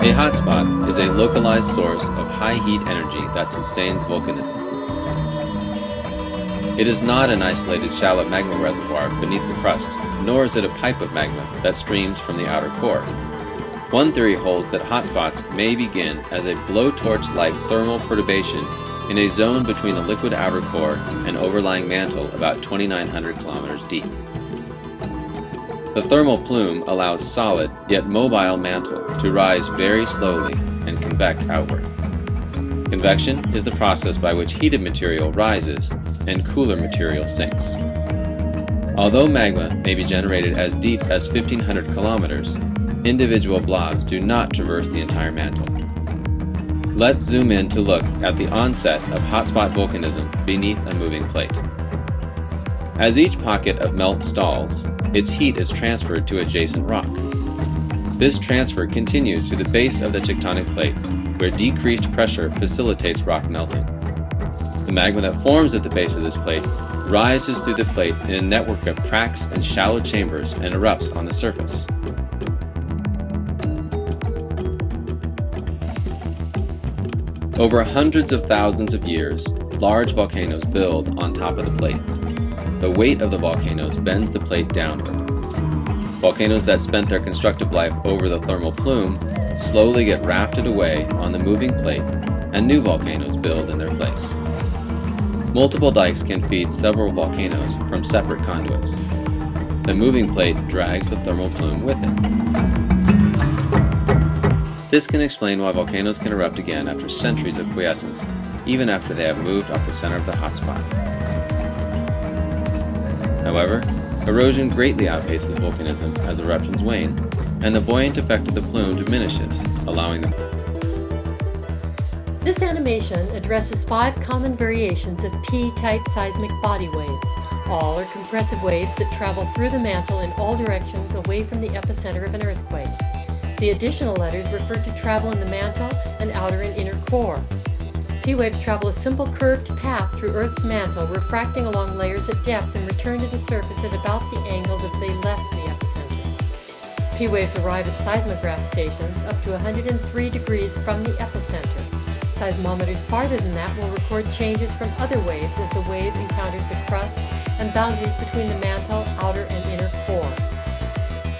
A hotspot is a localized source of high heat energy that sustains volcanism. It is not an isolated shallow magma reservoir beneath the crust, nor is it a pipe of magma that streams from the outer core. One theory holds that hotspots may begin as a blowtorch-like thermal perturbation in a zone between the liquid outer core and overlying mantle about 2,900 kilometers deep. The thermal plume allows solid, yet mobile mantle to rise very slowly and convect outward. Convection is the process by which heated material rises and cooler material sinks. Although magma may be generated as deep as 1,500 kilometers, individual blobs do not traverse the entire mantle. Let's zoom in to look at the onset of hotspot volcanism beneath a moving plate. As each pocket of melt stalls, its heat is transferred to adjacent rock. This transfer continues to the base of the tectonic plate, where decreased pressure facilitates rock melting. The magma that forms at the base of this plate rises through the plate in a network of cracks and shallow chambers and erupts on the surface. Over hundreds of thousands of years, large volcanoes build on top of the plate. The weight of the volcanoes bends the plate downward. Volcanoes that spent their constructive life over the thermal plume slowly get rafted away on the moving plate, and new volcanoes build in their place. Multiple dikes can feed several volcanoes from separate conduits. The moving plate drags the thermal plume with it. This can explain why volcanoes can erupt again after centuries of quiescence, even after they have moved off the center of the hotspot. However, erosion greatly outpaces volcanism as eruptions wane, and the buoyant effect of the plume diminishes, allowing the... This animation addresses 5 common variations of P-type seismic body waves. All are compressive waves that travel through the mantle in all directions away from the epicenter of an earthquake. The additional letters refer to travel in the mantle and outer and inner core. P-waves travel a simple curved path through Earth's mantle, refracting along layers at depth and return to the surface at about the angle that they left the epicenter. P-waves arrive at seismograph stations up to 103 degrees from the epicenter. Seismometers farther than that will record changes from other waves as the wave encounters the crust and boundaries between the mantle, outer, and inner core.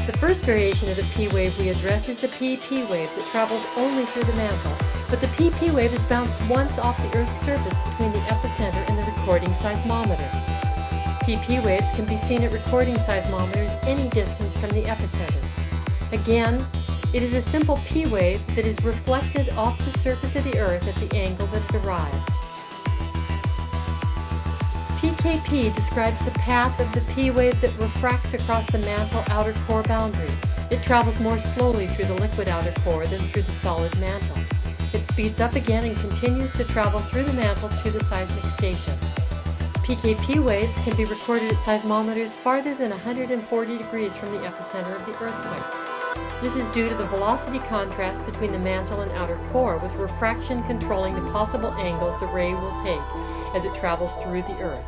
The first variation of the P-wave we address is the PP wave that travels only through the mantle, but the PP wave is bounced once off the Earth's surface between the epicenter and the recording seismometer. PP waves can be seen at recording seismometers any distance from the epicenter. Again, it is a simple P wave that is reflected off the surface of the Earth at the angle that it arrived. PKP describes the path of the P wave that refracts across the mantle outer core boundary. It travels more slowly through the liquid outer core than through the solid mantle. It speeds up again and continues to travel through the mantle to the seismic station. PKP waves can be recorded at seismometers farther than 140 degrees from the epicenter of the earthquake. This is due to the velocity contrast between the mantle and outer core, with refraction controlling the possible angles the ray will take as it travels through the Earth.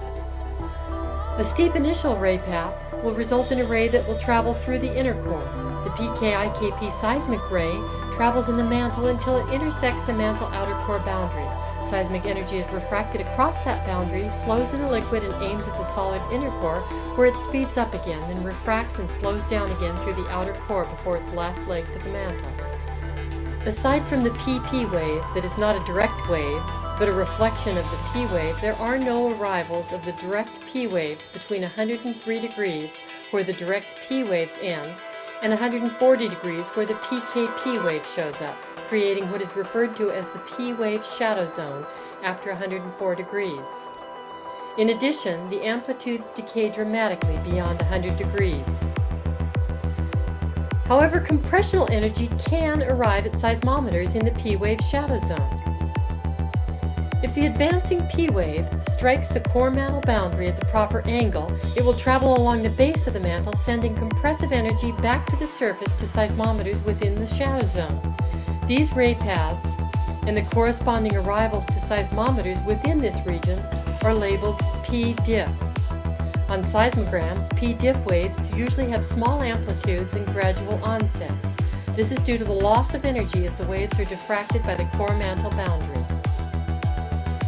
A steep initial ray path will result in a ray that will travel through the inner core. The PKIKP seismic ray travels in the mantle until it intersects the mantle outer core boundary. Seismic energy is refracted across that boundary, slows in the liquid, and aims at the solid inner core, where it speeds up again, then refracts and slows down again through the outer core before its last leg to the mantle. Aside from the PP wave, that is not a direct wave, but a reflection of the P wave, there are no arrivals of the direct P waves between 103 degrees, where the direct P waves end, and 140 degrees where the PKP wave shows up, creating what is referred to as the P wave shadow zone after 104 degrees. In addition, the amplitudes decay dramatically beyond 100 degrees. However, compressional energy can arrive at seismometers in the P wave shadow zone. If the advancing P wave strikes the core mantle boundary at the proper angle, it will travel along the base of the mantle, sending compressive energy back to the surface to seismometers within the shadow zone. These ray paths and the corresponding arrivals to seismometers within this region are labeled P-diff. On seismograms, P-diff waves usually have small amplitudes and gradual onsets. This is due to the loss of energy as the waves are diffracted by the core mantle boundary.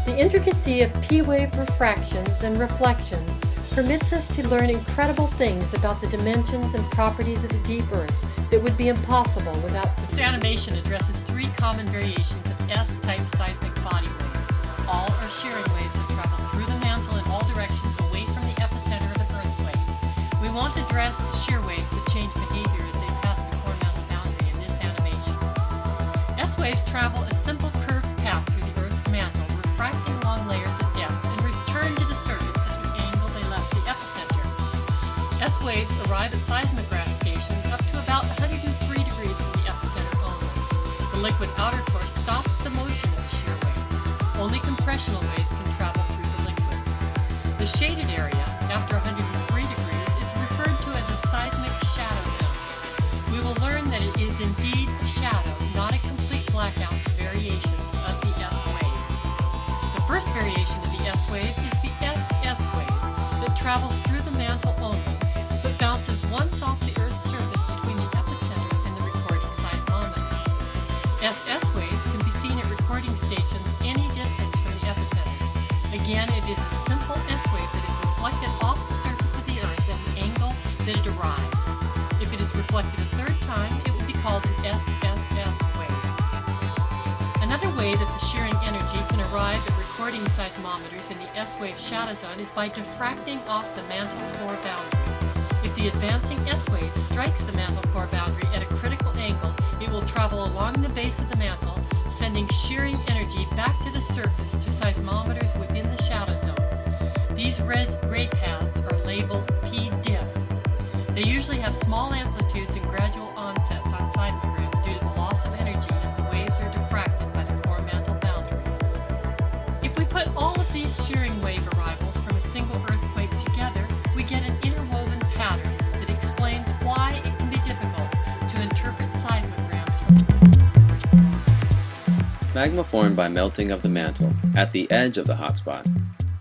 The intricacy of P-wave refractions and reflections permits us to learn incredible things about the dimensions and properties of the deep Earth that would be impossible without. This animation addresses three common variations of S-type seismic body waves. All are shearing waves that travel through the mantle in all directions away from the epicenter of an earthquake. We won't address shear waves that change behavior as they pass the core mantle boundary in this animation. S-waves travel a simple curved path through the Earth's mantle, refracting long layers at depth and return to the surface at the angle they left the epicenter. S-waves arrive at seismograph stations up to about 103 degrees from the epicenter only. The liquid outer core stops the motion of the shear waves. Only compressional waves can travel through the liquid. The shaded area, after 103 degrees, is referred to as a seismic shadow zone. We will learn that it is indeed a shadow, not a complete blackout to variations of the S wave. The first variation of the S wave is the SS wave that travels through the mantle only, but bounces once off the Earth's surface between the epicenter and the recording seismometer. SS waves can be seen at recording stations any distance from the epicenter. Again, it is a simple S wave that is reflected off the surface of the Earth at the angle that it arrived. If it is reflected a third time, it will be called an SSS wave. Another way that the shearing energy can arrive at recording seismometers in the S-wave shadow zone is by diffracting off the mantle core boundary. If the advancing S-wave strikes the mantle core boundary at a critical angle, it will travel along the base of the mantle, sending shearing energy back to the surface to seismometers within the shadow zone. These ray paths are labeled P-diff. They usually have small amplitudes and gradual onsets on seismograms due to the loss of energy as the waves are diffracted by the core mantle boundary. If we put all of these shearing wave arrivals from a single earthquake together, we get an interwoven pattern that explains why it can be difficult to interpret seismograms. Magma formed by melting of the mantle at the edge of the hotspot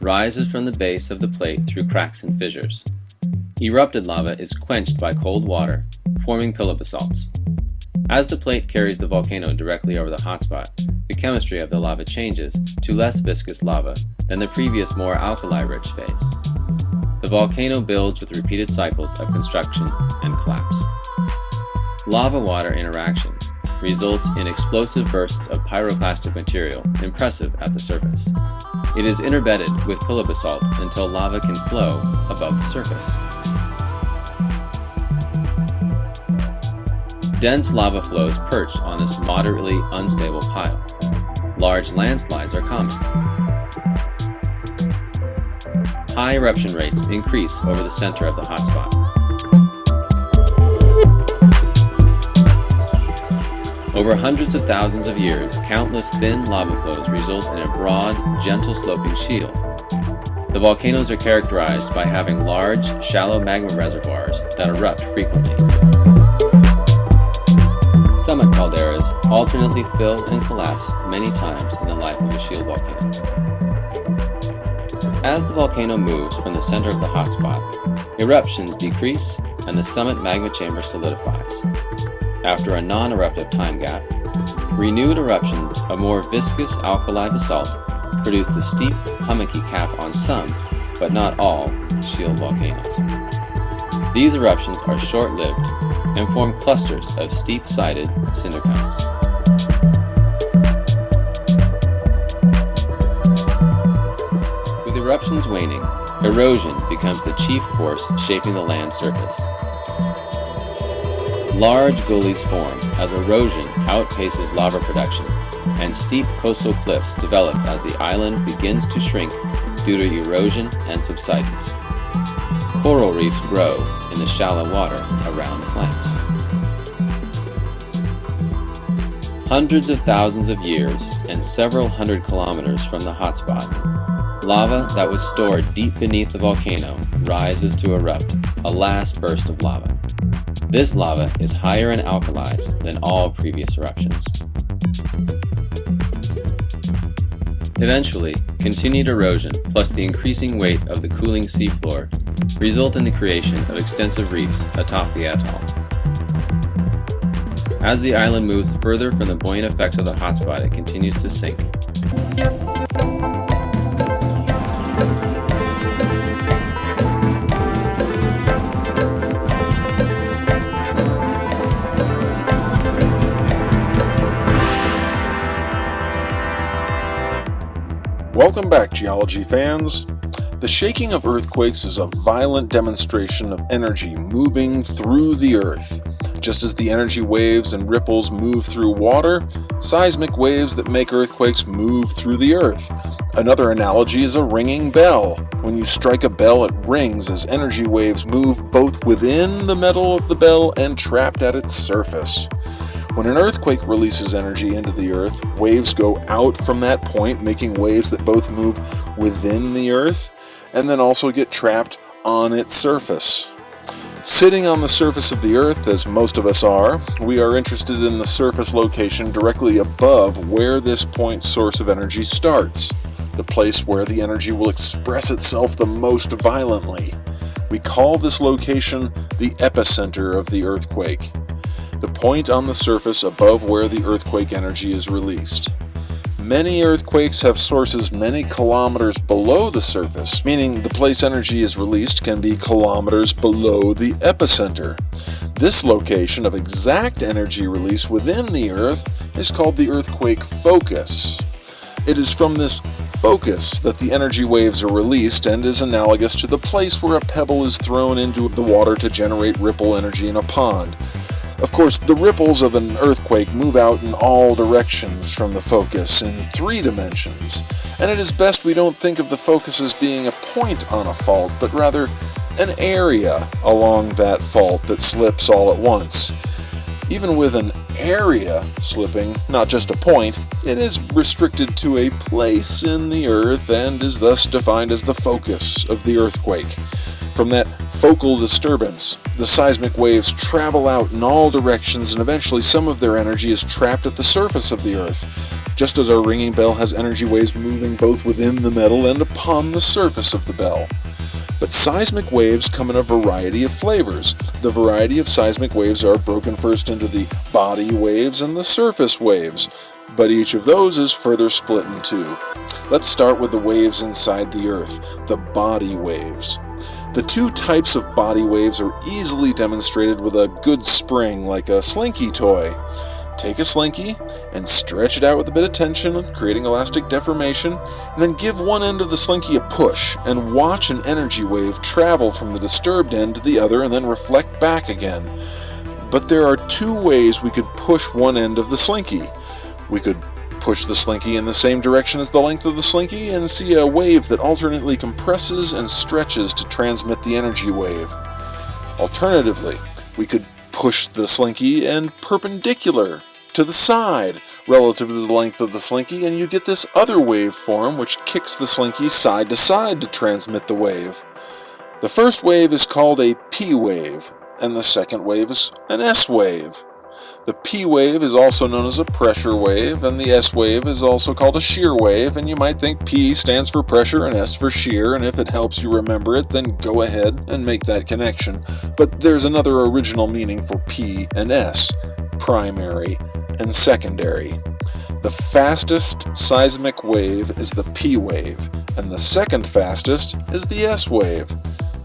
rises from the base of the plate through cracks and fissures. Erupted lava is quenched by cold water, forming pillow basalts. As the plate carries the volcano directly over the hotspot, the chemistry of the lava changes to less viscous lava than the previous more alkali-rich phase. The volcano builds with repeated cycles of construction and collapse. Lava-water interaction results in explosive bursts of pyroclastic material impressive at the surface. It is interbedded with pillow basalt until lava can flow above the surface. Dense lava flows perch on this moderately unstable pile. Large landslides are common. High eruption rates increase over the center of the hotspot. Over hundreds of thousands of years, countless thin lava flows result in a broad, gentle sloping shield. The volcanoes are characterized by having large, shallow magma reservoirs that erupt frequently. Summit calderas alternately fill and collapse many times in the life of a shield volcano. As the volcano moves from the center of the hotspot, eruptions decrease and the summit magma chamber solidifies. After a non-eruptive time gap, renewed eruptions of more viscous alkali basalt produce the steep, hummocky cap on some, but not all, shield volcanoes. These eruptions are short-lived and form clusters of steep-sided cinder cones. With eruptions waning, erosion becomes the chief force shaping the land surface. Large gullies form as erosion outpaces lava production, and steep coastal cliffs develop as the island begins to shrink due to erosion and subsidence. Coral reefs grow in the shallow water around the flanks. Hundreds of thousands of years and several hundred kilometers from the hotspot, lava that was stored deep beneath the volcano rises to erupt, a last burst of lava. This lava is higher in alkalis than all previous eruptions. Eventually, continued erosion plus the increasing weight of the cooling seafloor result in the creation of extensive reefs atop the atoll. As the island moves further from the buoyant effects of the hotspot, it continues to sink. Welcome back, geology fans. The shaking of earthquakes is a violent demonstration of energy moving through the earth. Just as the energy waves and ripples move through water, seismic waves that make earthquakes move through the earth. Another analogy is a ringing bell. When you strike a bell, it rings as energy waves move both within the metal of the bell and trapped at its surface. When an earthquake releases energy into the earth, waves go out from that point, making waves that both move within the earth and then also get trapped on its surface. Sitting on the surface of the earth, as most of us are, we are interested in the surface location directly above where this point source of energy starts, the place where the energy will express itself the most violently. We call this location the epicenter of the earthquake, the point on the surface above where the earthquake energy is released. Many earthquakes have sources many kilometers below the surface, meaning the place energy is released can be kilometers below the epicenter. This location of exact energy release within the earth is called the earthquake focus. It is from this focus that the energy waves are released and is analogous to the place where a pebble is thrown into the water to generate ripple energy in a pond. Of course, the ripples of an earthquake move out in all directions from the focus in 3 dimensions, and it is best we don't think of the focus as being a point on a fault, but rather an area along that fault that slips all at once. Even with an area slipping, not just a point, it is restricted to a place in the earth and is thus defined as the focus of the earthquake. From that focal disturbance, the seismic waves travel out in all directions and eventually some of their energy is trapped at the surface of the earth, just as our ringing bell has energy waves moving both within the metal and upon the surface of the bell. But seismic waves come in a variety of flavors. The variety of seismic waves are broken first into the body waves and the surface waves, but each of those is further split in 2. Let's start with the waves inside the earth, the body waves. The 2 types of body waves are easily demonstrated with a good spring like a slinky toy. Take a slinky and stretch it out with a bit of tension, creating elastic deformation, and then give one end of the slinky a push and watch an energy wave travel from the disturbed end to the other and then reflect back again. But there are 2 ways we could push one end of the slinky. We could push the slinky in the same direction as the length of the slinky and see a wave that alternately compresses and stretches to transmit the energy wave. Alternatively, we could push the slinky and perpendicular to the side relative to the length of the slinky, and you get this other wave form which kicks the slinky side to side to transmit the wave. The first wave is called a P wave, and the second wave is an S wave. The P wave is also known as a pressure wave, and the S wave is also called a shear wave, and you might think P stands for pressure and S for shear, and if it helps you remember it, then go ahead and make that connection. But there's another original meaning for P and S, primary and secondary. The fastest seismic wave is the P wave, and the second fastest is the S wave.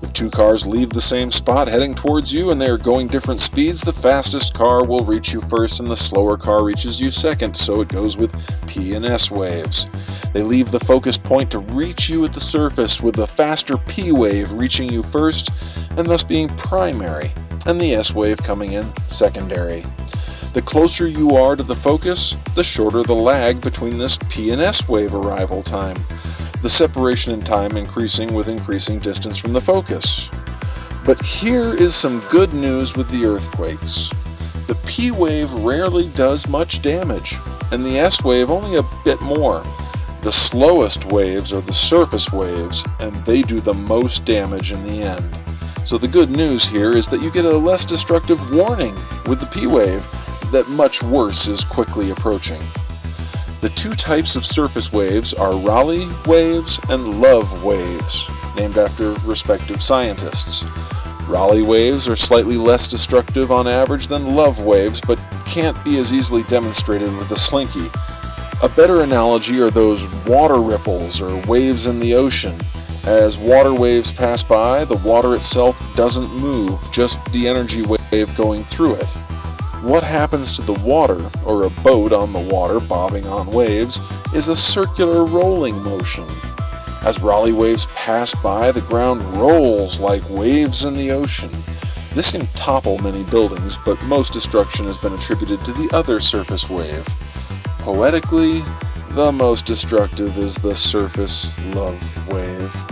If 2 cars leave the same spot heading towards you and they are going different speeds, the fastest car will reach you first and the slower car reaches you second, so it goes with P and S waves. They leave the focus point to reach you at the surface, with the faster P wave reaching you first and thus being primary, and the S wave coming in secondary. The closer you are to the focus, the shorter the lag between this P and S wave arrival time, the separation in time increasing with increasing distance from the focus. But here is some good news with the earthquakes. The P wave rarely does much damage, and the S wave only a bit more. The slowest waves are the surface waves, and they do the most damage in the end. So the good news here is that you get a less destructive warning with the P wave that much worse is quickly approaching. The 2 types of surface waves are Rayleigh waves and Love waves, named after respective scientists. Rayleigh waves are slightly less destructive on average than Love waves, but can't be as easily demonstrated with a slinky. A better analogy are those water ripples or waves in the ocean. As water waves pass by, the water itself doesn't move, just the energy wave going through it. What happens to the water, or a boat on the water bobbing on waves, is a circular rolling motion. As Raleigh waves pass by, the ground rolls like waves in the ocean. This can topple many buildings, but most destruction has been attributed to the other surface wave. Poetically, the most destructive is the surface love wave.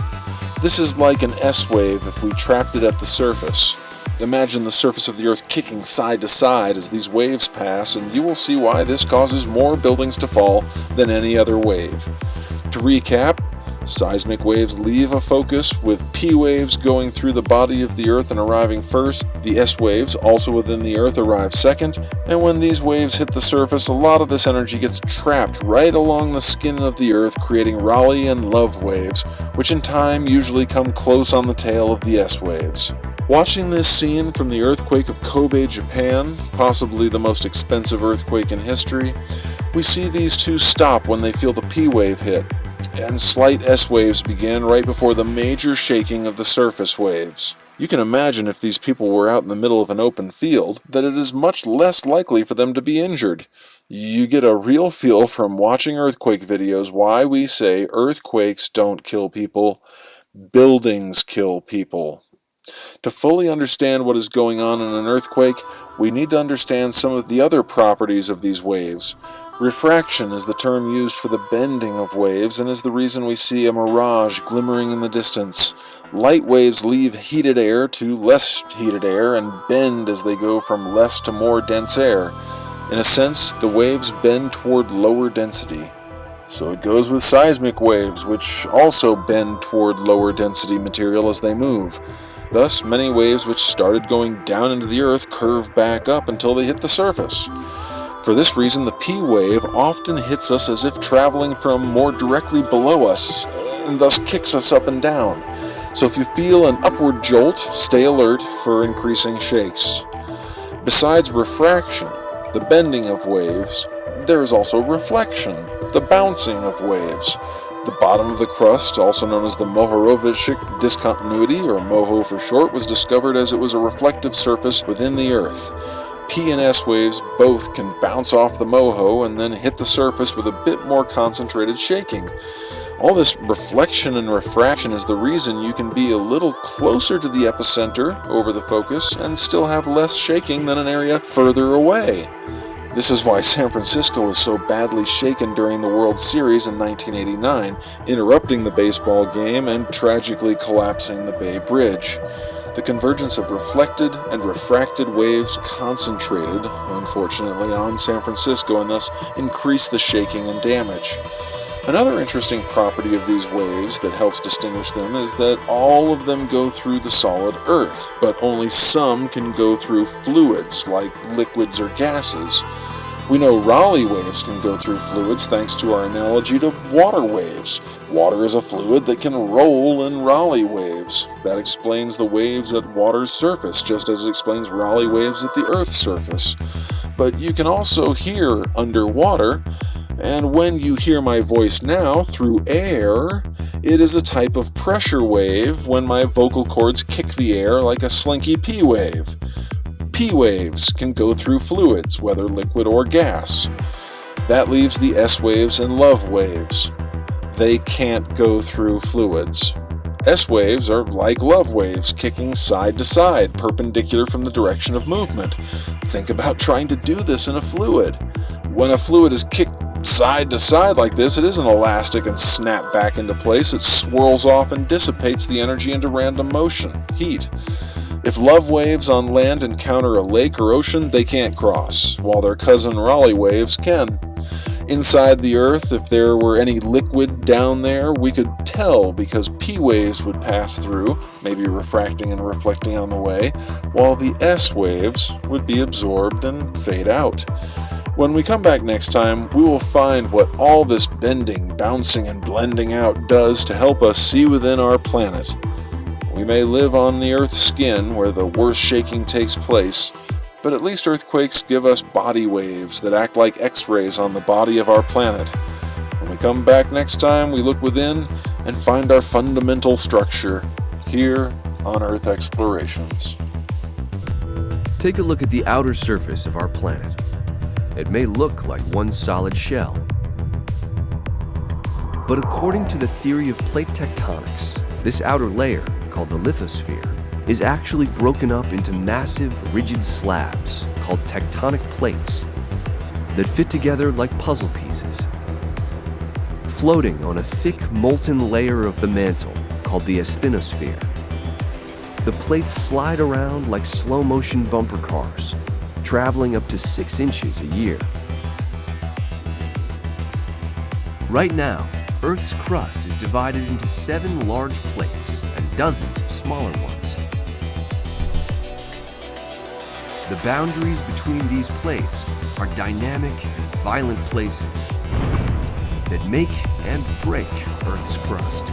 This is like an S wave if we trapped it at the surface. Imagine the surface of the Earth kicking side to side as these waves pass, and you will see why this causes more buildings to fall than any other wave. To recap, seismic waves leave a focus, with P waves going through the body of the Earth and arriving first. The S waves, also within the Earth, arrive second, and when these waves hit the surface, a lot of this energy gets trapped right along the skin of the Earth, creating Raleigh and love waves, which in time usually come close on the tail of the S waves. Watching this scene from the earthquake of Kobe, Japan, possibly the most expensive earthquake in history, we see these two stop when they feel the P wave hit, and slight S waves begin right before the major shaking of the surface waves. You can imagine if these people were out in the middle of an open field, that it is much less likely for them to be injured. You get a real feel from watching earthquake videos why we say earthquakes don't kill people, buildings kill people. To fully understand what is going on in an earthquake, we need to understand some of the other properties of these waves. Refraction is the term used for the bending of waves and is the reason we see a mirage glimmering in the distance. Light waves leave heated air to less heated air and bend as they go from less to more dense air. In a sense, the waves bend toward lower density. So it goes with seismic waves, which also bend toward lower density material as they move. Thus, many waves which started going down into the earth curve back up until they hit the surface. For this reason, the P wave often hits us as if traveling from more directly below us, and thus kicks us up and down. So if you feel an upward jolt, stay alert for increasing shakes. Besides refraction, the bending of waves, there is also reflection, the bouncing of waves. The bottom of the crust, also known as the Mohorovičić discontinuity, or MOHO for short, was discovered as it was a reflective surface within the Earth. P and S waves both can bounce off the MOHO and then hit the surface with a bit more concentrated shaking. All this reflection and refraction is the reason you can be a little closer to the epicenter over the focus and still have less shaking than an area further away. This is why San Francisco was so badly shaken during the World Series in 1989, interrupting the baseball game and tragically collapsing the Bay Bridge. The convergence of reflected and refracted waves concentrated, unfortunately, on San Francisco and thus increased the shaking and damage. Another interesting property of these waves that helps distinguish them is that all of them go through the solid earth, but only some can go through fluids like liquids or gases. We know Raleigh waves can go through fluids thanks to our analogy to water waves. Water is a fluid that can roll in Raleigh waves. That explains the waves at water's surface, just as it explains Raleigh waves at the Earth's surface. But you can also hear underwater, and when you hear my voice now through air, it is a type of pressure wave when my vocal cords kick the air like a slinky P wave. P waves can go through fluids, whether liquid or gas. That leaves the S waves and love waves. They can't go through fluids. S waves are like love waves, kicking side to side, perpendicular from the direction of movement. Think about trying to do this in a fluid. When a fluid is kicked side to side like this, it isn't elastic and snap back into place. It swirls off and dissipates the energy into random motion, heat. If love waves on land encounter a lake or ocean, they can't cross, while their cousin Raleigh waves can. Inside the Earth, if there were any liquid down there, we could tell because P waves would pass through, maybe refracting and reflecting on the way, while the S waves would be absorbed and fade out. When we come back next time, we will find what all this bending, bouncing, and blending out does to help us see within our planet. We may live on the Earth's skin where the worst shaking takes place, But at least earthquakes give us body waves that act like X-rays on the body of our planet. When we come back next time, we look within and find our fundamental structure here on Earth Explorations. Take a look at the outer surface of our planet. It may look like one solid shell. But according to the theory of plate tectonics, this outer layer, called the lithosphere, is actually broken up into massive, rigid slabs called tectonic plates that fit together like puzzle pieces. Floating on a thick, molten layer of the mantle called the asthenosphere, the plates slide around like slow-motion bumper cars, traveling up to 6 inches a year. Right now, Earth's crust is divided into 7 large plates and dozens of smaller ones. The boundaries between these plates are dynamic and violent places that make and break Earth's crust.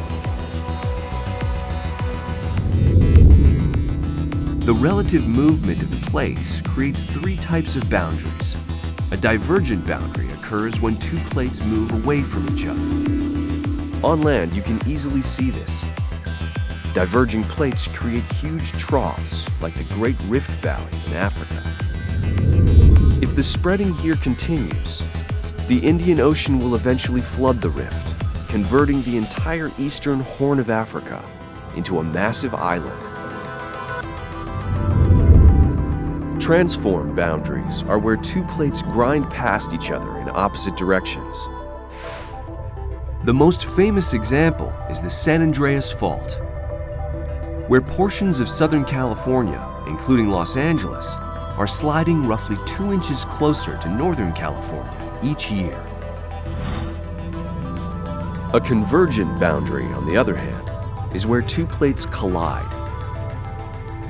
The relative movement of the plates creates 3 types of boundaries. A divergent boundary occurs when 2 plates move away from each other. On land, you can easily see this. Diverging plates create huge troughs, like the Great Rift Valley in Africa. If the spreading here continues, the Indian Ocean will eventually flood the rift, converting the entire eastern Horn of Africa into a massive island. Transform boundaries are where 2 plates grind past each other in opposite directions. The most famous example is the San Andreas Fault, where portions of Southern California, including Los Angeles, are sliding roughly 2 inches closer to Northern California each year. A convergent boundary, on the other hand, is where 2 plates collide.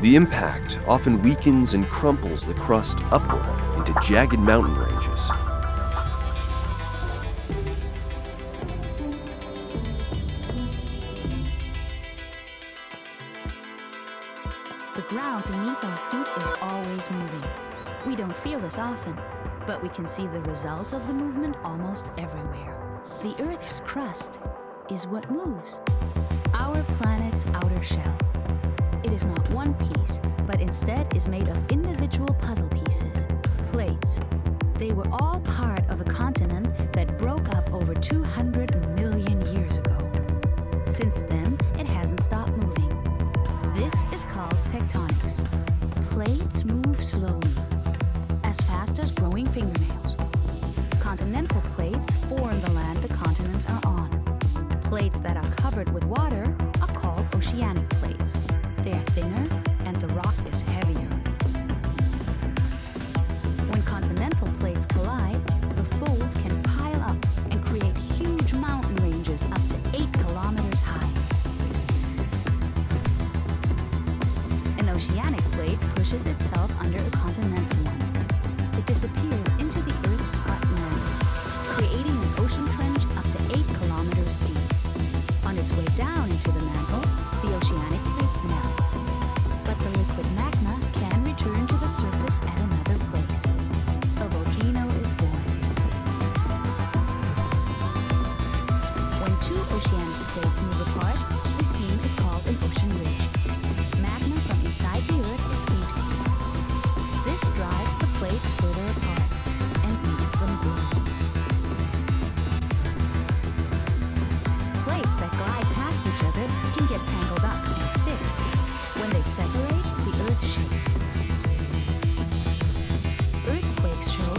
The impact often weakens and crumples the crust upward into jagged mountain ranges. The ground beneath our feet is always moving. We don't feel this often, but we can see the results of the movement almost everywhere. The Earth's crust is what moves. Our planet's outer shell. It is not one piece, but instead is made of individual puzzle pieces, plates. They were all part of a continent that broke up over 200 million years ago. Since then, it hasn't stopped moving. This is called tectonics. Plates move slowly, as fast as growing fingernails. Continental plates form the land the continents are on. Plates that are covered with water are called oceanic plates. They are thinner and the rock is heavier. When continental plates collide, the folds can pile up and create huge mountain ranges up to 8 kilometers high. An oceanic plate pushes itself under a continental one. It disappears into the Earth's hot mantle, creating an ocean trench up to 8 kilometers deep. On its way down into the mantle, the oceanic plate melts. But the liquid magma can return to the surface at another place. A volcano is born. When 2 oceanic plates move apart, the scene is called an ocean ridge. Magma from inside the Earth escapes here. This drives the plates further apart and makes them grow. Plates that glide past each other can get tangled up and stick. When they separate, the Earth shakes. Earthquakes show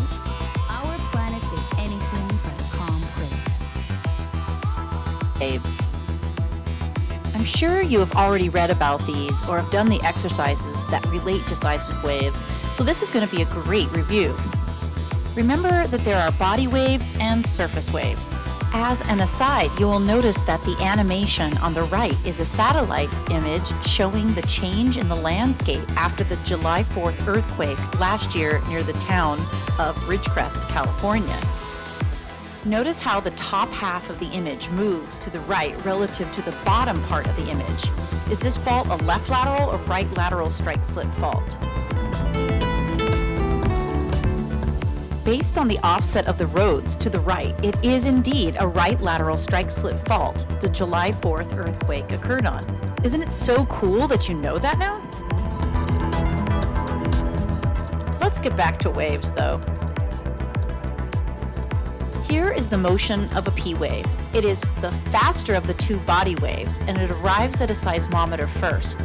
our planet is anything but a calm place. Waves. I'm sure you have already read about these or have done the exercises that relate to seismic waves, so this is going to be a great review. Remember that there are body waves and surface waves. As an aside, you will notice that the animation on the right is a satellite image showing the change in the landscape after the July 4th earthquake last year near the town of Ridgecrest, California. Notice how the top half of the image moves to the right relative to the bottom part of the image. Is this fault a left lateral or right lateral strike slip fault? based on the offset of the roads to the right, it is indeed a right lateral strike-slip fault that the July 4th earthquake occurred on. Isn't it so cool that you know that now? Let's get back to waves, though. Here is the motion of a P wave. It is the faster of the two body waves, and it arrives at a seismometer first.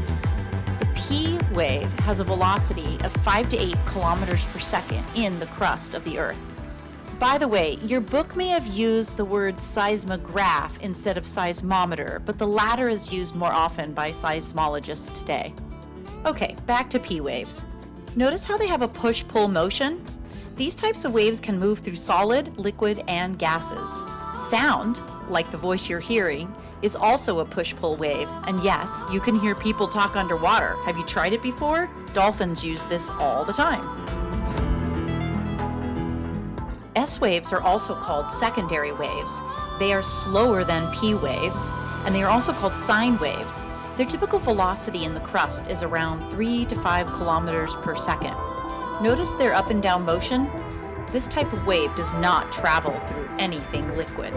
The P wave has a velocity of 5 to 8 kilometers per second in the crust of the Earth. By the way, your book may have used the word seismograph instead of seismometer, but the latter is used more often by seismologists today. Okay, back to P waves. Notice how they have a push-pull motion? These types of waves can move through solid, liquid, and gases. Sound, like the voice you're hearing, is also a push-pull wave. And yes, you can hear people talk underwater. Have you tried it before? Dolphins use this all the time. S waves are also called secondary waves. They are slower than P waves, and they are also called sine waves. Their typical velocity in the crust is around 3 to 5 kilometers per second. Notice their up and down motion? This type of wave does not travel through anything liquid.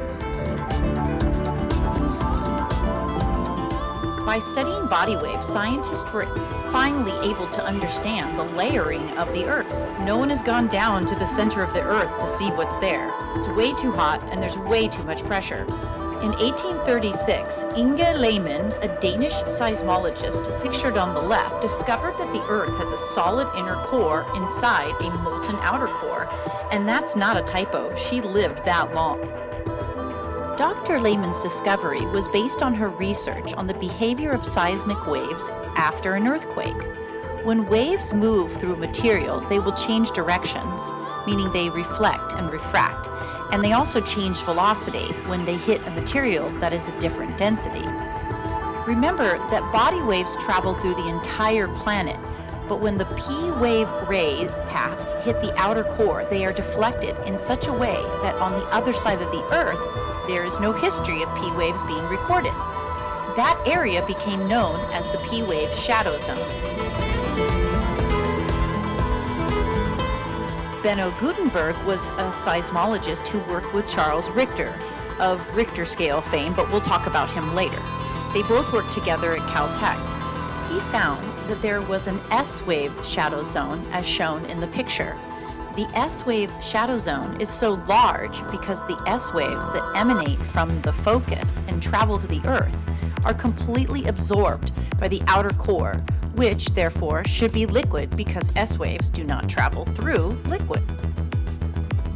By studying body waves, scientists were finally able to understand the layering of the Earth. No one has gone down to the center of the Earth to see what's there. It's way too hot and there's way too much pressure. In 1836, Inge Lehmann, a Danish seismologist pictured on the left, discovered that the Earth has a solid inner core inside a molten outer core. And that's not a typo. She lived that long. Dr. Lehmann's discovery was based on her research on the behavior of seismic waves after an earthquake. When waves move through material, they will change directions, meaning they reflect and refract, and they also change velocity when they hit a material that is a different density. Remember that body waves travel through the entire planet, but when the P wave ray paths hit the outer core, they are deflected in such a way that on the other side of the Earth, there is no history of P waves being recorded. That area became known as the P wave shadow zone. Benno Gutenberg was a seismologist who worked with Charles Richter, of Richter scale fame, but we'll talk about him later. They both worked together at Caltech. He found that there was an S-wave shadow zone as shown in the picture. The S-wave shadow zone is so large because the S-waves that emanate from the focus and travel to the Earth are completely absorbed by the outer core, which therefore should be liquid because S-waves do not travel through liquid.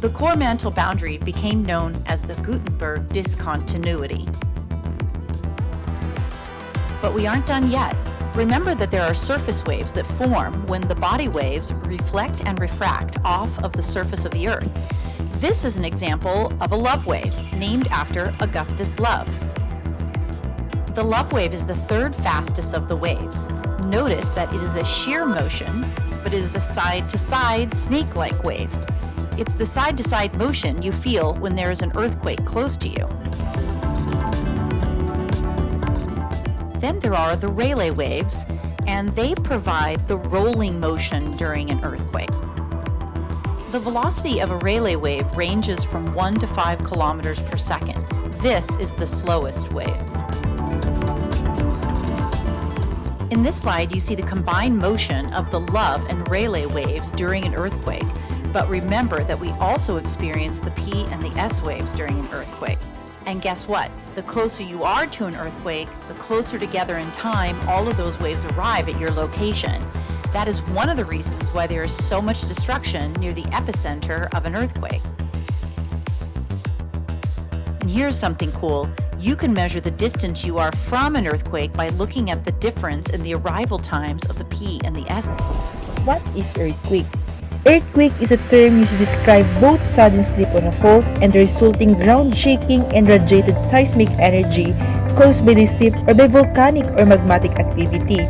The core mantle boundary became known as the Gutenberg discontinuity. But we aren't done yet. Remember that there are surface waves that form when the body waves reflect and refract off of the surface of the Earth. This is an example of a love wave, named after Augustus Love. The love wave is the third fastest of the waves. Notice that it is a shear motion, but it is a side-to-side snake-like wave. It's the side-to-side motion you feel when there is an earthquake close to you. Then there are the Rayleigh waves, and they provide the rolling motion during an earthquake. The velocity of a Rayleigh wave ranges from 1 to 5 kilometers per second. This is the slowest wave. In this slide, you see the combined motion of the Love and Rayleigh waves during an earthquake, but remember that we also experience the P and the S waves during an earthquake. And guess what? The closer you are to an earthquake, the closer together in time all of those waves arrive at your location. That is one of the reasons why there is so much destruction near the epicenter of an earthquake. And here's something cool. You can measure the distance you are from an earthquake by looking at the difference in the arrival times of the P and the S. What is earthquake? Earthquake is a term used to describe both sudden slip on a fault and the resulting ground shaking and radiated seismic energy caused by the slip or by volcanic or magmatic activity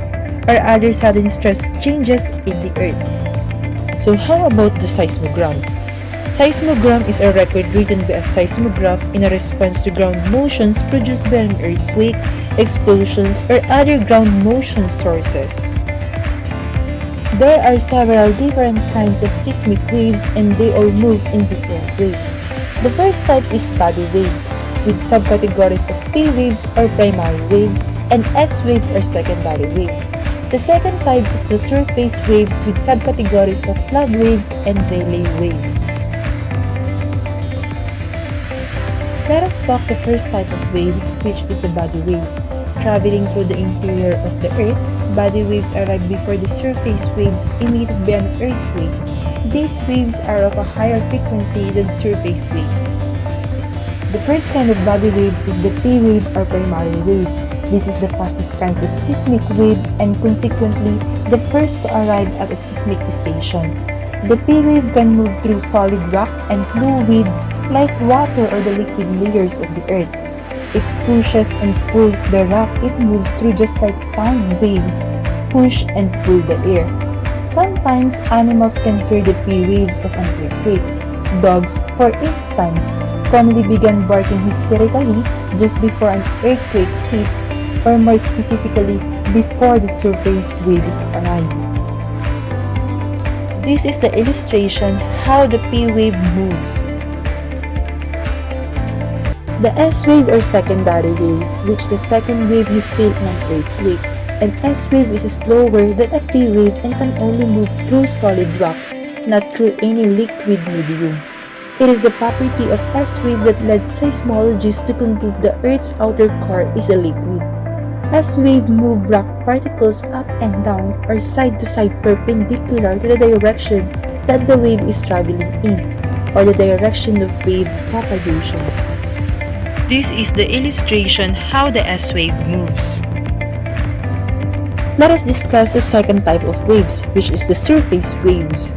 or other sudden stress changes in the earth. So how about the seismogram? Seismogram is a record written by a seismograph in a response to ground motions produced by an earthquake, explosions, or other ground motion sources. There are several different kinds of seismic waves and they all move in different ways. The first type is body waves, with subcategories of P waves or primary waves and S wave or secondary waves. The second type is the surface waves with subcategories of flood waves and Rayleigh waves. Let us talk the first type of wave, which is the body waves. Traveling through the interior of the Earth, body waves arrive before the surface waves emitted by an earthquake. These waves are of a higher frequency than surface waves. The first kind of body wave is the P wave or primary wave. This is the fastest kind of seismic wave and consequently the first to arrive at a seismic station. The P wave can move through solid rock and fluids like water or the liquid layers of the earth. It pushes and pulls the rock it moves through just like sound waves push and pull the air. Sometimes animals can hear the P waves of an earthquake. Dogs, for instance, commonly begin barking hysterically just before an earthquake hits or more specifically before the surface waves arrive. This is the illustration how the P wave moves. The S wave or secondary wave, which the second wave you feel in an earthquake. An S wave is slower than a P wave and can only move through solid rock, not through any liquid medium. It is the property of S wave that led seismologists to conclude the Earth's outer core is a liquid. S wave move rock particles up and down or side to side perpendicular to the direction that the wave is traveling in, or the direction of wave propagation. This is the illustration how the S wave moves. Let us discuss the second type of waves, which is the surface waves.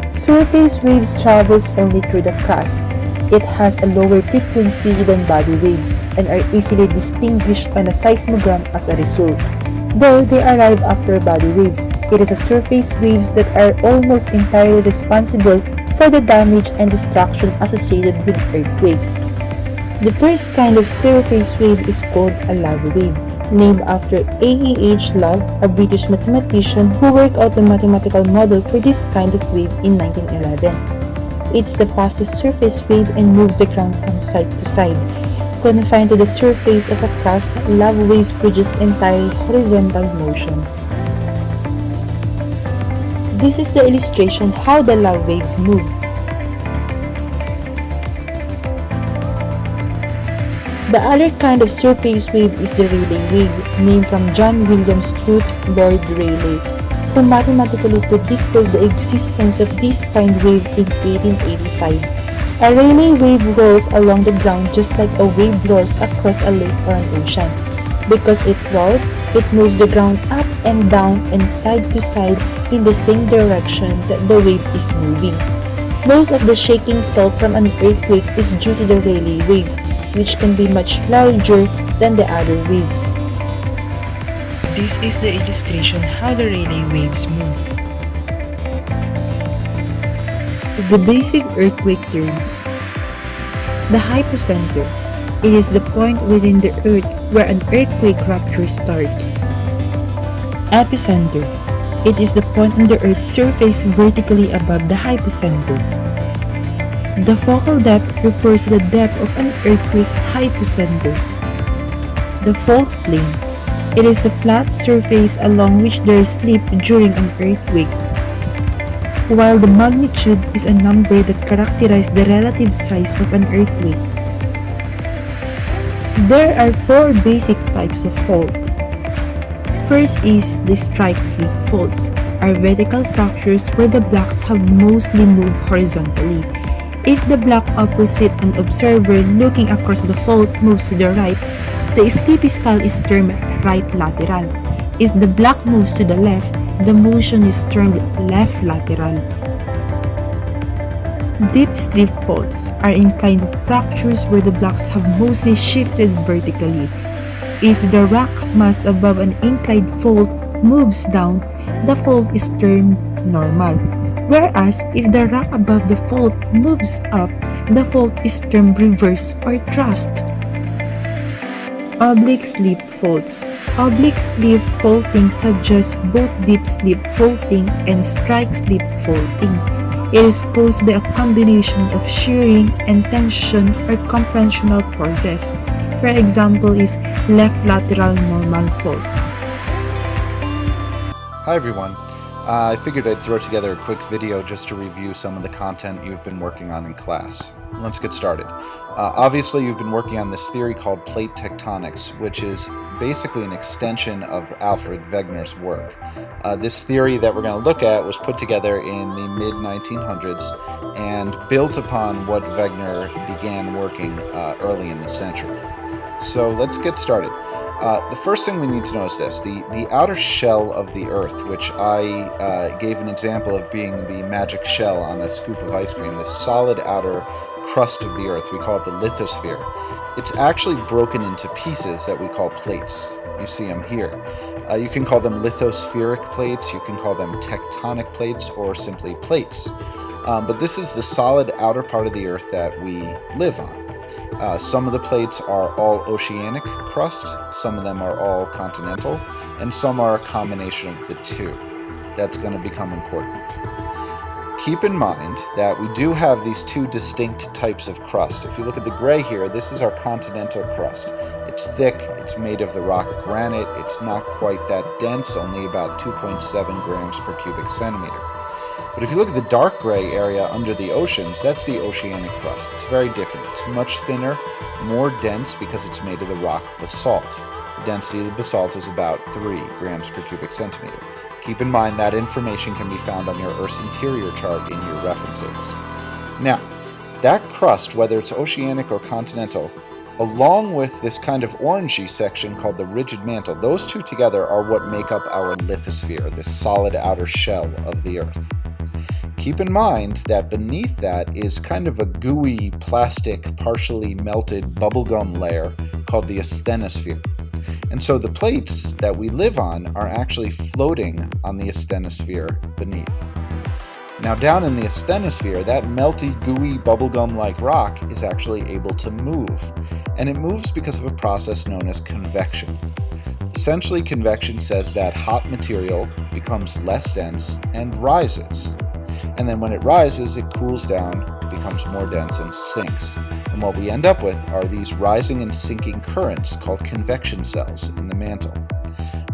Surface waves travels only through the crust. It has a lower frequency than body waves and are easily distinguished on a seismogram as a result. Though they arrive after body waves, it is the surface waves that are almost entirely responsible for the damage and destruction associated with earthquake. The first kind of surface wave is called a lava wave, named after A.E.H. Love, a British mathematician who worked out the mathematical model for this kind of wave in 1911. It's the fastest surface wave and moves the ground from side to side. Confined to the surface of a crust, lava waves produce entirely horizontal motion. This is the illustration how the lava waves move. The other kind of surface wave is the Rayleigh wave, named from John William Scott Lord Rayleigh, who mathematically predicted the existence of this kind wave in 1885. A Rayleigh wave rolls along the ground just like a wave rolls across a lake or an ocean. Because it rolls, it moves the ground up and down and side to side in the same direction that the wave is moving. Most of the shaking felt from an earthquake is due to the Rayleigh wave, which can be much larger than the other waves. This is the illustration how the Rayleigh waves move. The basic earthquake terms. The hypocenter. It is the point within the earth where an earthquake rupture starts. Epicenter. It is the point on the earth's surface vertically above the hypocenter. The focal depth refers to the depth of an earthquake hypocenter. The fault plane. It is the flat surface along which there is slip during an earthquake. While the magnitude is a number that characterizes the relative size of an earthquake. There are four basic types of fault. First is the strike-slip faults, are vertical fractures where the blocks have mostly moved horizontally. If the block opposite an observer looking across the fault moves to the right, the slip style is termed right lateral. If the block moves to the left, the motion is termed left lateral. Deep slip faults are inclined fractures where the blocks have mostly shifted vertically. If the rock mass above an inclined fault moves down, the fault is termed normal. Whereas if the rock above the fault moves up, the fault is termed reverse or thrust. Oblique slip faults. Oblique slip faulting suggests both deep slip faulting and strike slip faulting. It is caused by a combination of shearing and tension or compressional forces. For example is left lateral normal fault. Hi everyone. I figured I'd throw together a quick video just to review some of the content you've been working on in class. Let's get started. Obviously you've been working on this theory called plate tectonics, which is basically an extension of Alfred Wegener's work. This theory that we're going to look at was put together in the mid-1900s and built upon what Wegener began working early in the century. So let's get started. The first thing we need to know is this. The outer shell of the Earth, which I gave an example of being the magic shell on a scoop of ice cream, the solid outer crust of the Earth, we call it the lithosphere. It's actually broken into pieces that we call plates. You see them here. You can call them lithospheric plates, you can call them tectonic plates, or simply plates. But this is the solid outer part of the Earth that we live on. Some of the plates are all oceanic crust, some of them are all continental, and some are a combination of the two. That's going to become important. Keep in mind that we do have these two distinct types of crust. If you look at the gray here, this is our continental crust. It's thick, it's made of the rock granite, it's not quite that dense, only about 2.7 grams per cubic centimeter. But if you look at the dark gray area under the oceans, that's the oceanic crust. It's very different. It's much thinner, more dense because it's made of the rock basalt. The density of the basalt is about 3 grams per cubic centimeter. Keep in mind that information can be found on your Earth's interior chart in your reference tables. Now, that crust, whether it's oceanic or continental, along with this kind of orangey section called the rigid mantle, those two together are what make up our lithosphere, this solid outer shell of the Earth. Keep in mind that beneath that is kind of a gooey, plastic, partially melted bubblegum layer called the asthenosphere. And so the plates that we live on are actually floating on the asthenosphere beneath. Now down in the asthenosphere, that melty, gooey, bubblegum-like rock is actually able to move. And it moves because of a process known as convection. Essentially, convection says that hot material becomes less dense and rises. And then when it rises, it cools down, becomes more dense, and sinks. And what we end up with are these rising and sinking currents called convection cells in the mantle.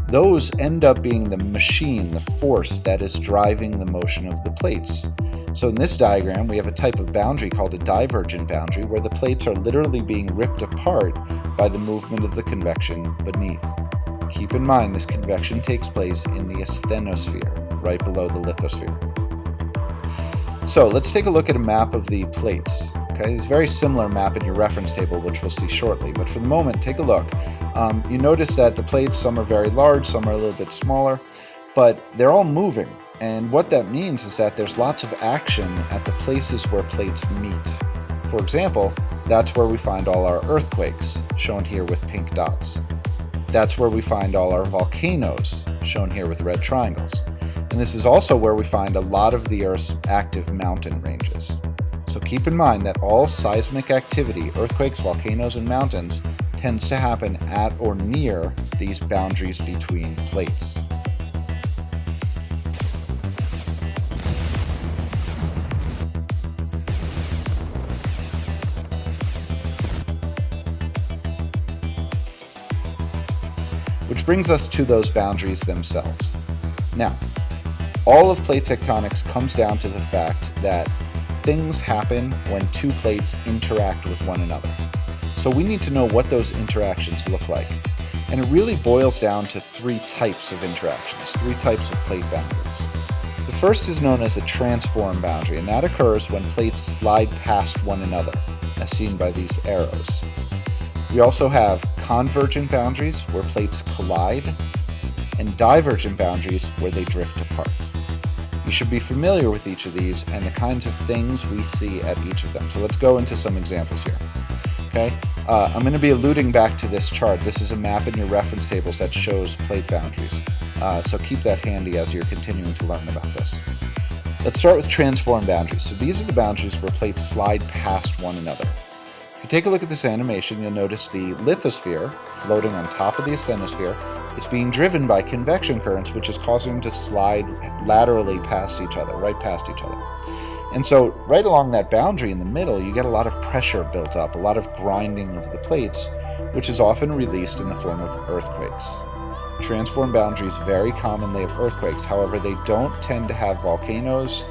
Those end up being the machine, the force that is driving the motion of the plates. So in this diagram, we have a type of boundary called a divergent boundary, where the plates are literally being ripped apart by the movement of the convection beneath. Keep in mind, this convection takes place in the asthenosphere, right below the lithosphere. So let's take a look at a map of the plates. Okay, there's a very similar map in your reference table, which we'll see shortly. But for the moment, take a look. You notice that the plates, some are very large, some are a little bit smaller, but they're all moving. And what that means is that there's lots of action at the places where plates meet. For example, that's where we find all our earthquakes, shown here with pink dots. That's where we find all our volcanoes, shown here with red triangles. And this is also where we find a lot of the Earth's active mountain ranges. So keep in mind that all seismic activity, earthquakes, volcanoes, and mountains, tends to happen at or near these boundaries between plates. Which brings us to those boundaries themselves. Now, all of plate tectonics comes down to the fact that things happen when two plates interact with one another. So we need to know what those interactions look like. And it really boils down to 3 types of interactions, 3 types of plate boundaries. The first is known as a transform boundary, and that occurs when plates slide past one another, as seen by these arrows. We also have convergent boundaries, where plates collide, and divergent boundaries, where they drift apart. You should be familiar with each of these and the kinds of things we see at each of them. So let's go into some examples here. Okay, I'm going to be alluding back to this chart. This is a map in your reference tables that shows plate boundaries. So keep that handy as you're continuing to learn about this. Let's start with transform boundaries. So these are the boundaries where plates slide past one another. If you take a look at this animation, you'll notice the lithosphere, floating on top of the asthenosphere, is being driven by convection currents, which is causing them to slide laterally past each other, right past each other. And so right along that boundary in the middle, you get a lot of pressure built up, a lot of grinding of the plates, which is often released in the form of earthquakes. Transform boundaries very commonly have earthquakes. However, they don't tend to have volcanoes,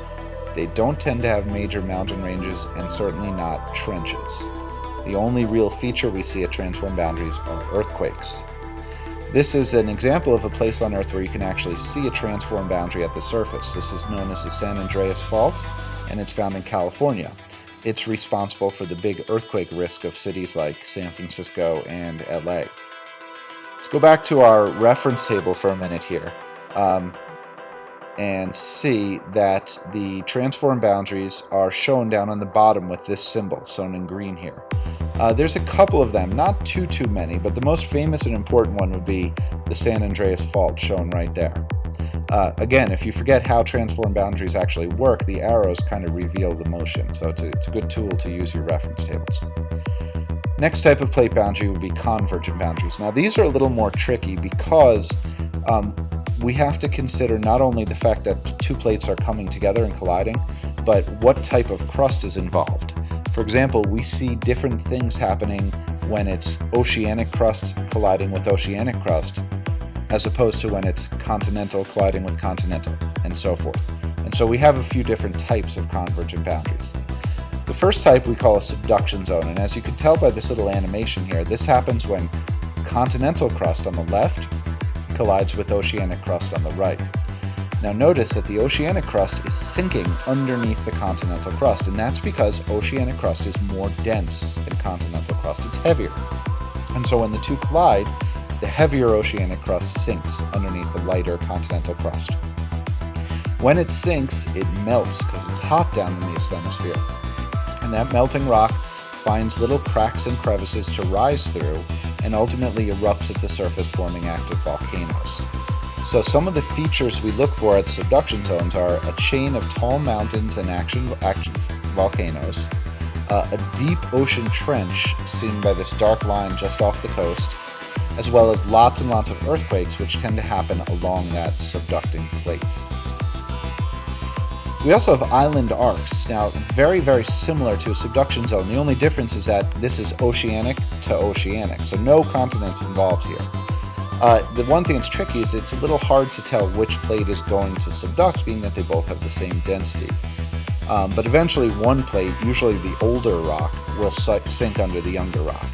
they don't tend to have major mountain ranges, and certainly not trenches. The only real feature we see at transform boundaries are earthquakes. This is an example of a place on Earth where you can actually see a transform boundary at the surface. This is known as the San Andreas Fault, and it's found in California. It's responsible for the big earthquake risk of cities like San Francisco and LA. Let's go back to our reference table for a minute here and see that the transform boundaries are shown down on the bottom with this symbol, shown in green here. There's a couple of them, not too many, but the most famous and important one would be the San Andreas Fault, shown right there. Again, if you forget how transform boundaries actually work, the arrows kind of reveal the motion, so it's a good tool to use your reference tables. Next type of plate boundary would be convergent boundaries. Now these are a little more tricky because we have to consider not only the fact that two plates are coming together and colliding, but what type of crust is involved. For example, we see different things happening when it's oceanic crust colliding with oceanic crust, as opposed to when it's continental colliding with continental, and so forth. And so we have a few different types of convergent boundaries. The first type we call a subduction zone, and as you can tell by this little animation here, this happens when continental crust on the left collides with oceanic crust on the right. Now notice that the oceanic crust is sinking underneath the continental crust, and that's because oceanic crust is more dense than continental crust. It's heavier. And so when the two collide, the heavier oceanic crust sinks underneath the lighter continental crust. When it sinks, it melts because it's hot down in the asthenosphere. And that melting rock finds little cracks and crevices to rise through and ultimately erupts at the surface, forming active volcanoes. So some of the features we look for at subduction zones are a chain of tall mountains and active volcanoes, a deep ocean trench seen by this dark line just off the coast, as well as lots and lots of earthquakes which tend to happen along that subducting plate. We also have island arcs. Now, very similar to a subduction zone. The only difference is that this is oceanic to oceanic, so no continents involved here. The one thing that's tricky is it's a little hard to tell which plate is going to subduct, being that they both have the same density. But eventually one plate, usually the older rock, will sink under the younger rock.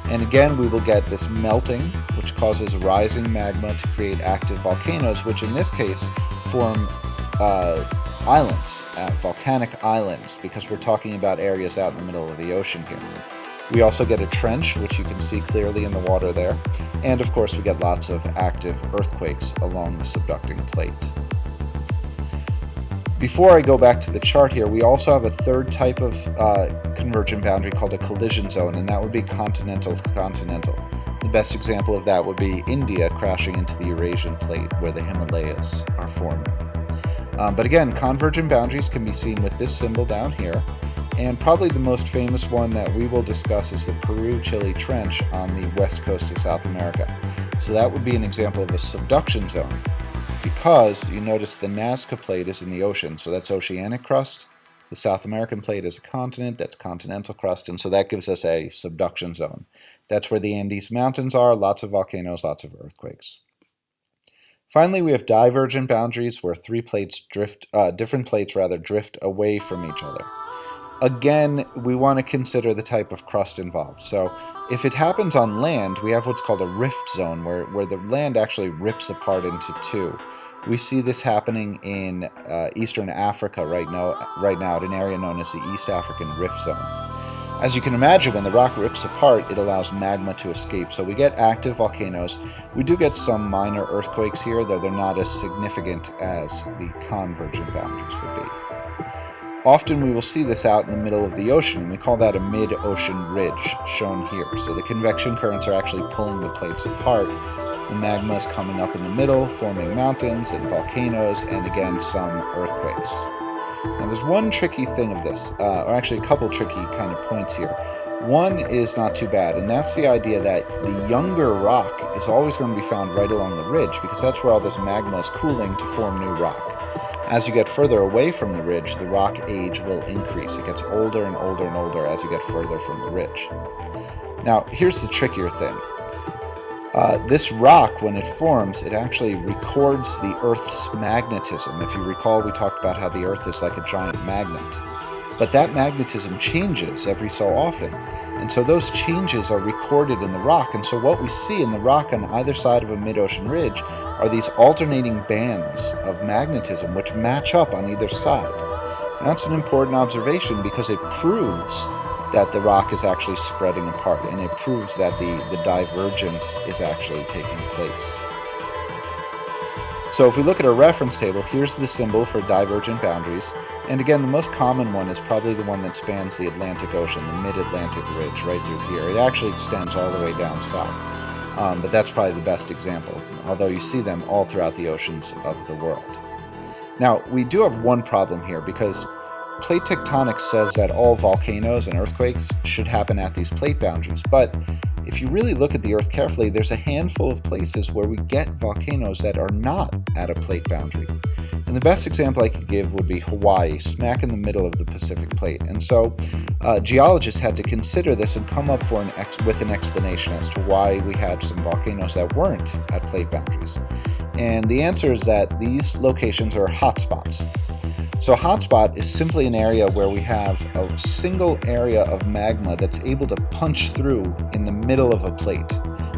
And again, we will get this melting, which causes rising magma to create active volcanoes, which in this case form islands, volcanic islands, because we're talking about areas out in the middle of the ocean here. We also get a trench, which you can see clearly in the water there, and of course we get lots of active earthquakes along the subducting plate. Before I go back to the chart here, we also have a third type of convergent boundary called a collision zone, and that would be continental to continental. The best example of that would be India crashing into the Eurasian plate, where the Himalayas are forming. But again, convergent boundaries can be seen with this symbol down here, and probably the most famous one that we will discuss is the Peru-Chile Trench on the west coast of South America. So that would be an example of a subduction zone, because you notice the Nazca plate is in the ocean, so that's oceanic crust. The South American plate is a continent, that's continental crust, and so that gives us a subduction zone. That's where the Andes Mountains are, lots of volcanoes, lots of earthquakes. Finally, we have divergent boundaries where different plates drift away from each other. Again, we want to consider the type of crust involved. So if it happens on land, we have what's called a rift zone, where the land actually rips apart into two. We see this happening in Eastern Africa right now at an area known as the East African Rift Zone. As you can imagine, when the rock rips apart, it allows magma to escape. So we get active volcanoes. We do get some minor earthquakes here, though they're not as significant as the convergent boundaries would be. Often we will see this out in the middle of the ocean, and we call that a mid-ocean ridge, shown here. So the convection currents are actually pulling the plates apart. The magma is coming up in the middle, forming mountains and volcanoes, and again, some earthquakes. Now there's one tricky thing of this, or actually a couple tricky kind of points here. One is not too bad, and that's the idea that the younger rock is always going to be found right along the ridge, because that's where all this magma is cooling to form new rock. As you get further away from the ridge, the rock age will increase. It gets older and older and older as you get further from the ridge. Now, here's the trickier thing. This rock, when it forms, it actually records the Earth's magnetism. If you recall, we talked about how the Earth is like a giant magnet. But that magnetism changes every so often. And so those changes are recorded in the rock. And so what we see in the rock on either side of a mid-ocean ridge are these alternating bands of magnetism which match up on either side. And that's an important observation because it proves that the rock is actually spreading apart, and it proves that the divergence is actually taking place. So if we look at our reference table, here's the symbol for divergent boundaries. And again, the most common one is probably the one that spans the Atlantic Ocean, the Mid-Atlantic Ridge, right through here. It actually extends all the way down south. But that's probably the best example, although you see them all throughout the oceans of the world. Now, we do have one problem here, because plate tectonics says that all volcanoes and earthquakes should happen at these plate boundaries, but if you really look at the Earth carefully, there's a handful of places where we get volcanoes that are not at a plate boundary. And the best example I could give would be Hawaii, smack in the middle of the Pacific Plate. And so geologists had to consider this and come up with an explanation as to why we had some volcanoes that weren't at plate boundaries. And the answer is that these locations are hotspots. So a hotspot is simply an area where we have a single area of magma that's able to punch through in the middle of a plate.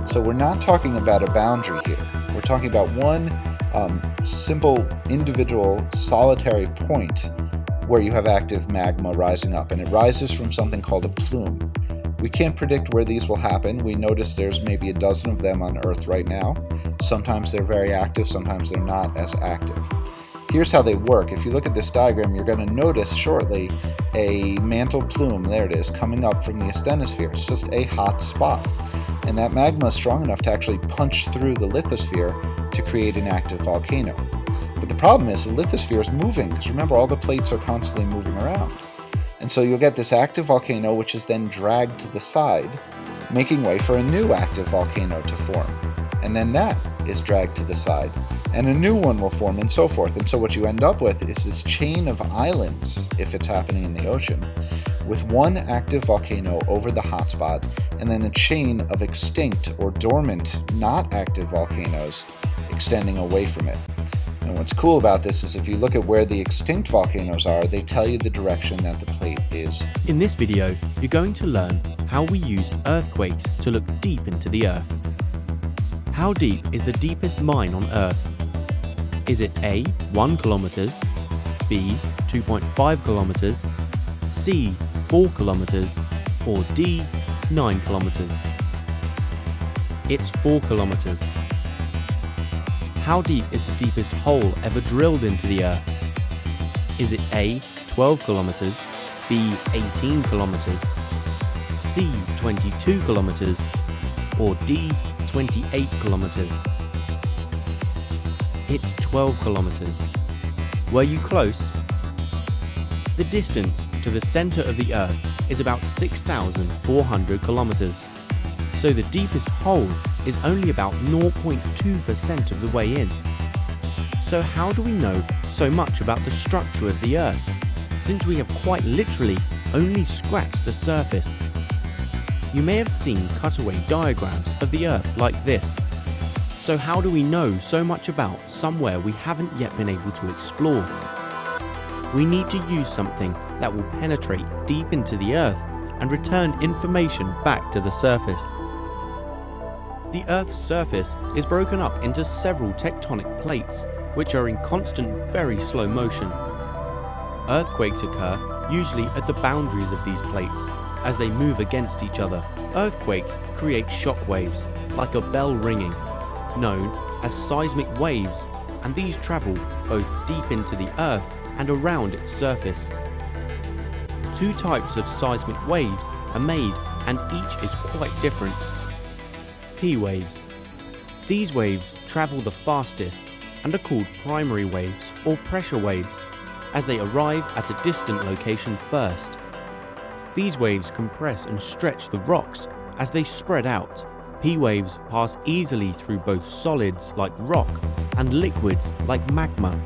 So we're not talking about a boundary here. We're talking about one simple, individual, solitary point where you have active magma rising up, and it rises from something called a plume. We can't predict where these will happen. We notice there's maybe a dozen of them on Earth right now. Sometimes they're very active, sometimes they're not as active. Here's how they work. If you look at this diagram, you're going to notice shortly a mantle plume, there it is, coming up from the asthenosphere. It's just a hot spot. And that magma is strong enough to actually punch through the lithosphere to create an active volcano. But the problem is the lithosphere is moving, because remember, all the plates are constantly moving around. And so you'll get this active volcano, which is then dragged to the side, making way for a new active volcano to form. And then that is dragged to the side, and a new one will form, and so forth. And so what you end up with is this chain of islands, if it's happening in the ocean, with one active volcano over the hotspot, and then a chain of extinct or dormant, not active volcanoes extending away from it. And what's cool about this is if you look at where the extinct volcanoes are, they tell you the direction that the plate is. In this video, you're going to learn how we used earthquakes to look deep into the Earth. How deep is the deepest mine on Earth? Is it A, 1 kilometers, B, 2.5 kilometers, C, 4 kilometers, or D, 9 kilometers? It's 4 kilometers. How deep is the deepest hole ever drilled into the Earth? Is it A, 12 kilometers, B, 18 kilometers, C, 22 kilometers, or D, 28 kilometers? It's 12 kilometers. Were you close? The distance to the center of the Earth is about 6,400 kilometers. So the deepest hole is only about 0.2% of the way in. So how do we know so much about the structure of the Earth, since we have quite literally only scratched the surface? You may have seen cutaway diagrams of the Earth like this. So how do we know so much about somewhere we haven't yet been able to explore? We need to use something that will penetrate deep into the Earth and return information back to the surface. The Earth's surface is broken up into several tectonic plates, which are in constant, very slow motion. Earthquakes occur usually at the boundaries of these plates, as they move against each other. Earthquakes create shock waves, like a bell ringing, known as seismic waves, and these travel both deep into the Earth and around its surface. Two types of seismic waves are made, and each is quite different. P waves. These waves travel the fastest and are called primary waves or pressure waves, as they arrive at a distant location first. These waves compress and stretch the rocks as they spread out. P waves pass easily through both solids like rock and liquids like magma.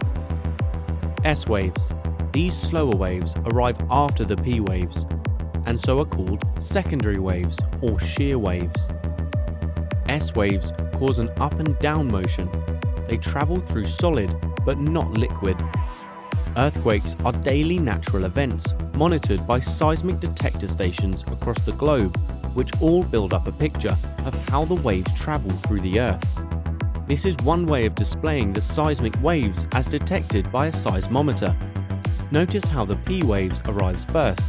S waves. These slower waves arrive after the P waves and so are called secondary waves or shear waves. S waves cause an up and down motion. They travel through solid but not liquid. Earthquakes are daily natural events monitored by seismic detector stations across the globe, which all build up a picture of how the waves travel through the Earth. This is one way of displaying the seismic waves as detected by a seismometer. Notice how the P waves arrives first.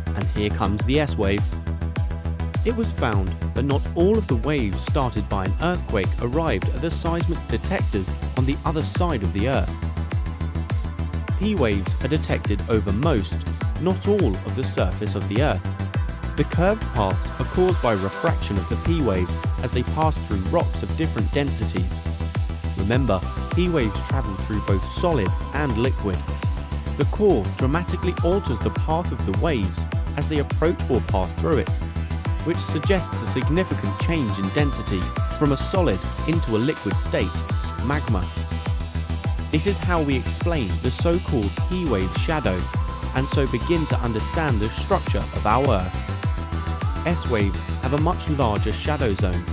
And here comes the S wave. It was found that not all of the waves started by an earthquake arrived at the seismic detectors on the other side of the Earth. P waves are detected over most, not all, of the surface of the Earth. The curved paths are caused by refraction of the P waves as they pass through rocks of different densities. Remember, P waves travel through both solid and liquid. The core dramatically alters the path of the waves as they approach or pass through it, which suggests a significant change in density from a solid into a liquid state, magma. This is how we explain the so-called P wave shadow, and so begin to understand the structure of our Earth. S waves have a much larger shadow zone,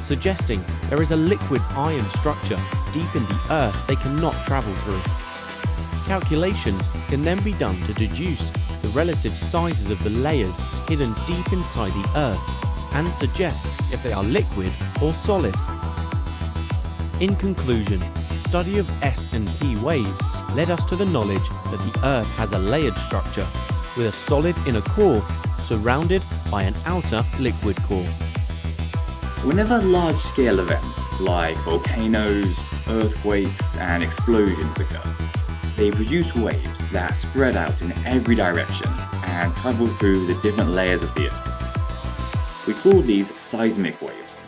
suggesting there is a liquid iron structure deep in the Earth they cannot travel through. Calculations can then be done to deduce the relative sizes of the layers hidden deep inside the Earth and suggest if they are liquid or solid. In conclusion, study of S and P waves led us to the knowledge that the Earth has a layered structure with a solid inner core surrounded by an outer liquid core. Whenever large-scale events like volcanoes, earthquakes, and explosions occur, they produce waves that spread out in every direction and travel through the different layers of the Earth. We call these seismic waves,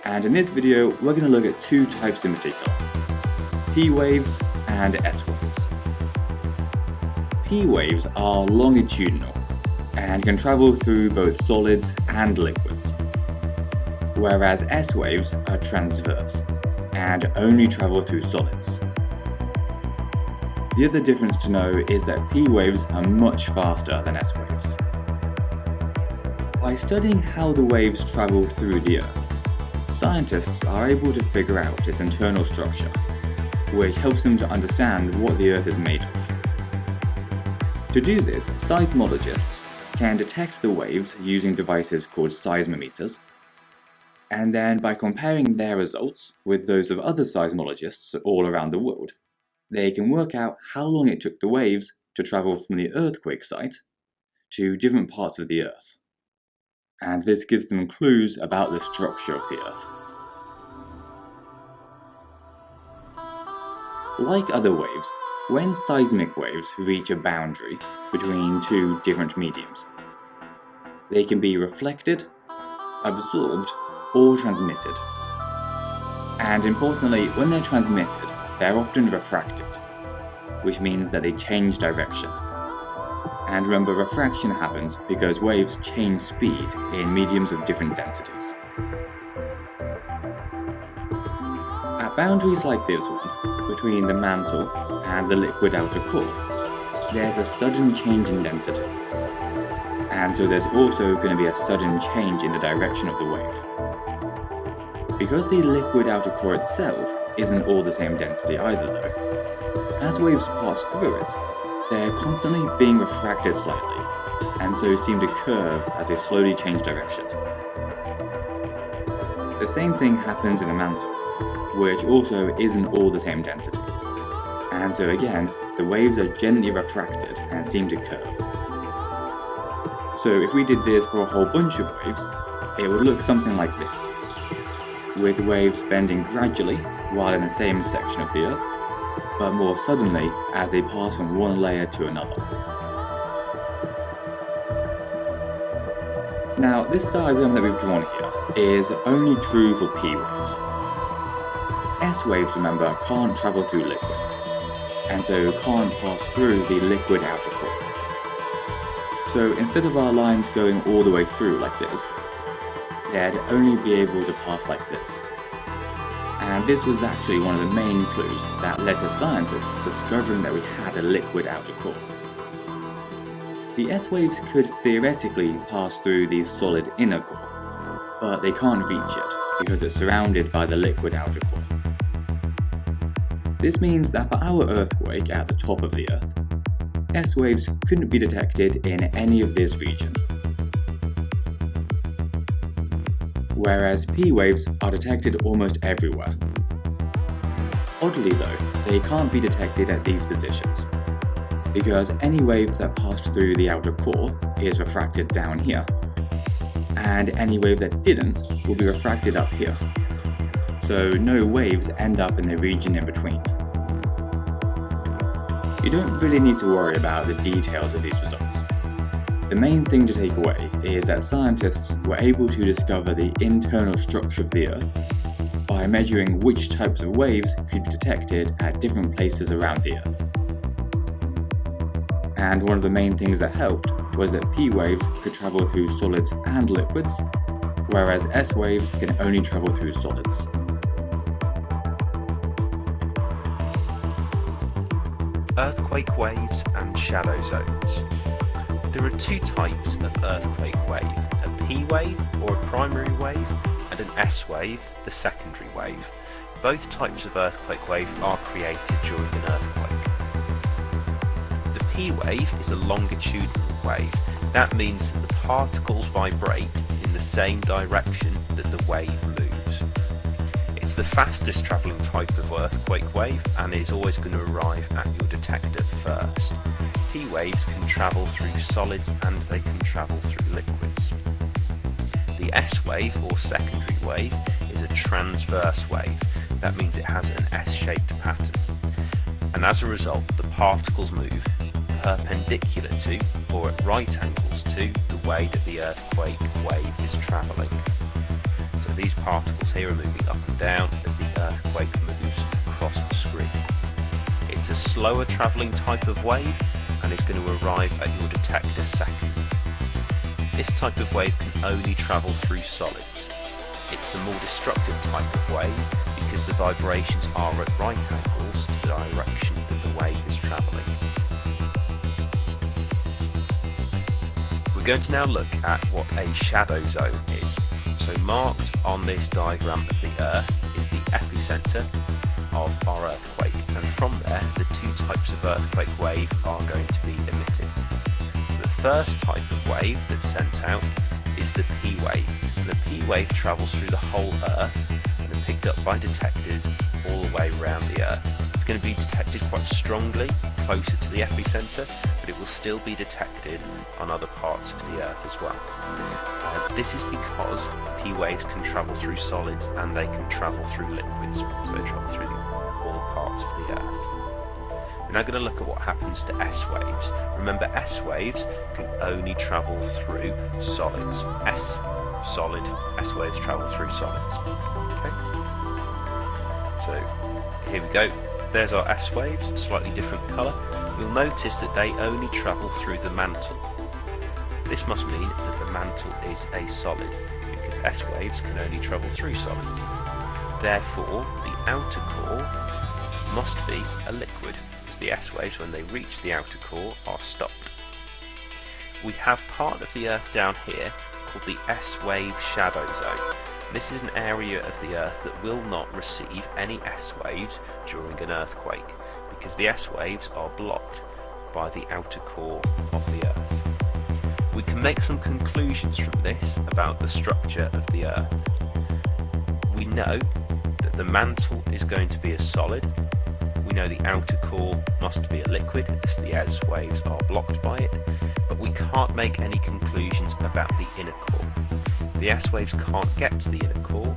and in this video we're going to look at two types in particular: P waves and S waves. P waves are longitudinal and can travel through both solids and liquids, whereas S waves are transverse and only travel through solids. The other difference to know is that P waves are much faster than S waves. By studying how the waves travel through the Earth, scientists are able to figure out its internal structure, which helps them to understand what the Earth is made of. To do this, seismologists can detect the waves using devices called seismometers, and then by comparing their results with those of other seismologists all around the world, they can work out how long it took the waves to travel from the earthquake site to different parts of the Earth. And this gives them clues about the structure of the Earth. Like other waves, when seismic waves reach a boundary between two different mediums, they can be reflected, absorbed, or transmitted. And importantly, when they're transmitted, they're often refracted, which means that they change direction. And remember, refraction happens because waves change speed in mediums of different densities. At boundaries like this one, between the mantle and the liquid outer core, there's a sudden change in density. And so there's also going to be a sudden change in the direction of the wave. Because the liquid outer core itself isn't all the same density either though, as waves pass through it, they're constantly being refracted slightly, and so seem to curve as they slowly change direction. The same thing happens in the mantle, which also isn't all the same density, and so again, the waves are gently refracted and seem to curve. So if we did this for a whole bunch of waves, it would look something like this, with waves bending gradually while in the same section of the Earth, but more suddenly as they pass from one layer to another. Now, this diagram that we've drawn here is only true for P waves. S waves, remember, can't travel through liquids, and so can't pass through the liquid outer core. So instead of our lines going all the way through like this, they'd only be able to pass like this. And this was actually one of the main clues that led to scientists discovering that we had a liquid outer core. The S-waves could theoretically pass through the solid inner core, but they can't reach it because it's surrounded by the liquid outer core. This means that for our earthquake at the top of the Earth, S-waves couldn't be detected in any of this region, whereas P-waves are detected almost everywhere. Oddly though, they can't be detected at these positions, because any wave that passed through the outer core is refracted down here, and any wave that didn't will be refracted up here, so no waves end up in the region in between. You don't really need to worry about the details of these results. The main thing to take away is that scientists were able to discover the internal structure of the Earth by measuring which types of waves could be detected at different places around the Earth. And one of the main things that helped was that P waves could travel through solids and liquids, whereas S waves can only travel through solids. Earthquake waves and shadow zones. There are two types of earthquake wave, a P wave or a primary wave and an S wave, the secondary wave. Both types of earthquake wave are created during an earthquake. The P wave is a longitudinal wave. That means that the particles vibrate in the same direction that the wave moves. It's the fastest travelling type of earthquake wave and is always going to arrive at your detector first. P waves can travel through solids and they can travel through liquids. The S wave or secondary wave is a transverse wave. That means it has an S-shaped pattern. And as a result, the particles move perpendicular to or at right angles to the way that the earthquake wave is travelling. So these particles here are moving up and down as the earthquake moves across the screen. It's a slower travelling type of wave and is going to arrive at your detector second. This type of wave can only travel through solids. It's the more destructive type of wave because the vibrations are at right angles to the direction that the wave is travelling. We're going to now look at what a shadow zone is. So marked on this diagram of the Earth is the epicenter of our earthquake, and from there the two types of earthquake wave are going to be emitted. So the first type of wave that's sent out is the P wave. And the P wave travels through the whole Earth and is picked up by detectors all the way around the Earth. It's going to be detected quite strongly closer to the epicenter, but it will still be detected on other parts of the Earth as well. This is because P waves can travel through solids and they can travel through liquids, so they travel through all parts of the Earth. We're now going to look at what happens to S waves. Remember, S waves can only travel through solids. S waves travel through solids. Okay. So here we go. There's our S waves, slightly different colour. You'll notice that they only travel through the mantle. This must mean that the mantle is a solid, because S waves can only travel through solids. Therefore, the outer core must be a liquid, as the S waves, when they reach the outer core, are stopped. We have part of the Earth down here called the S wave shadow zone. This is an area of the Earth that will not receive any S waves during an earthquake, because the S waves are blocked by the outer core of the Earth. We can make some conclusions from this about the structure of the Earth. We know that the mantle is going to be a solid. We know the outer core must be a liquid, as the S waves are blocked by it, but we can't make any conclusions about the inner core. The S waves can't get to the inner core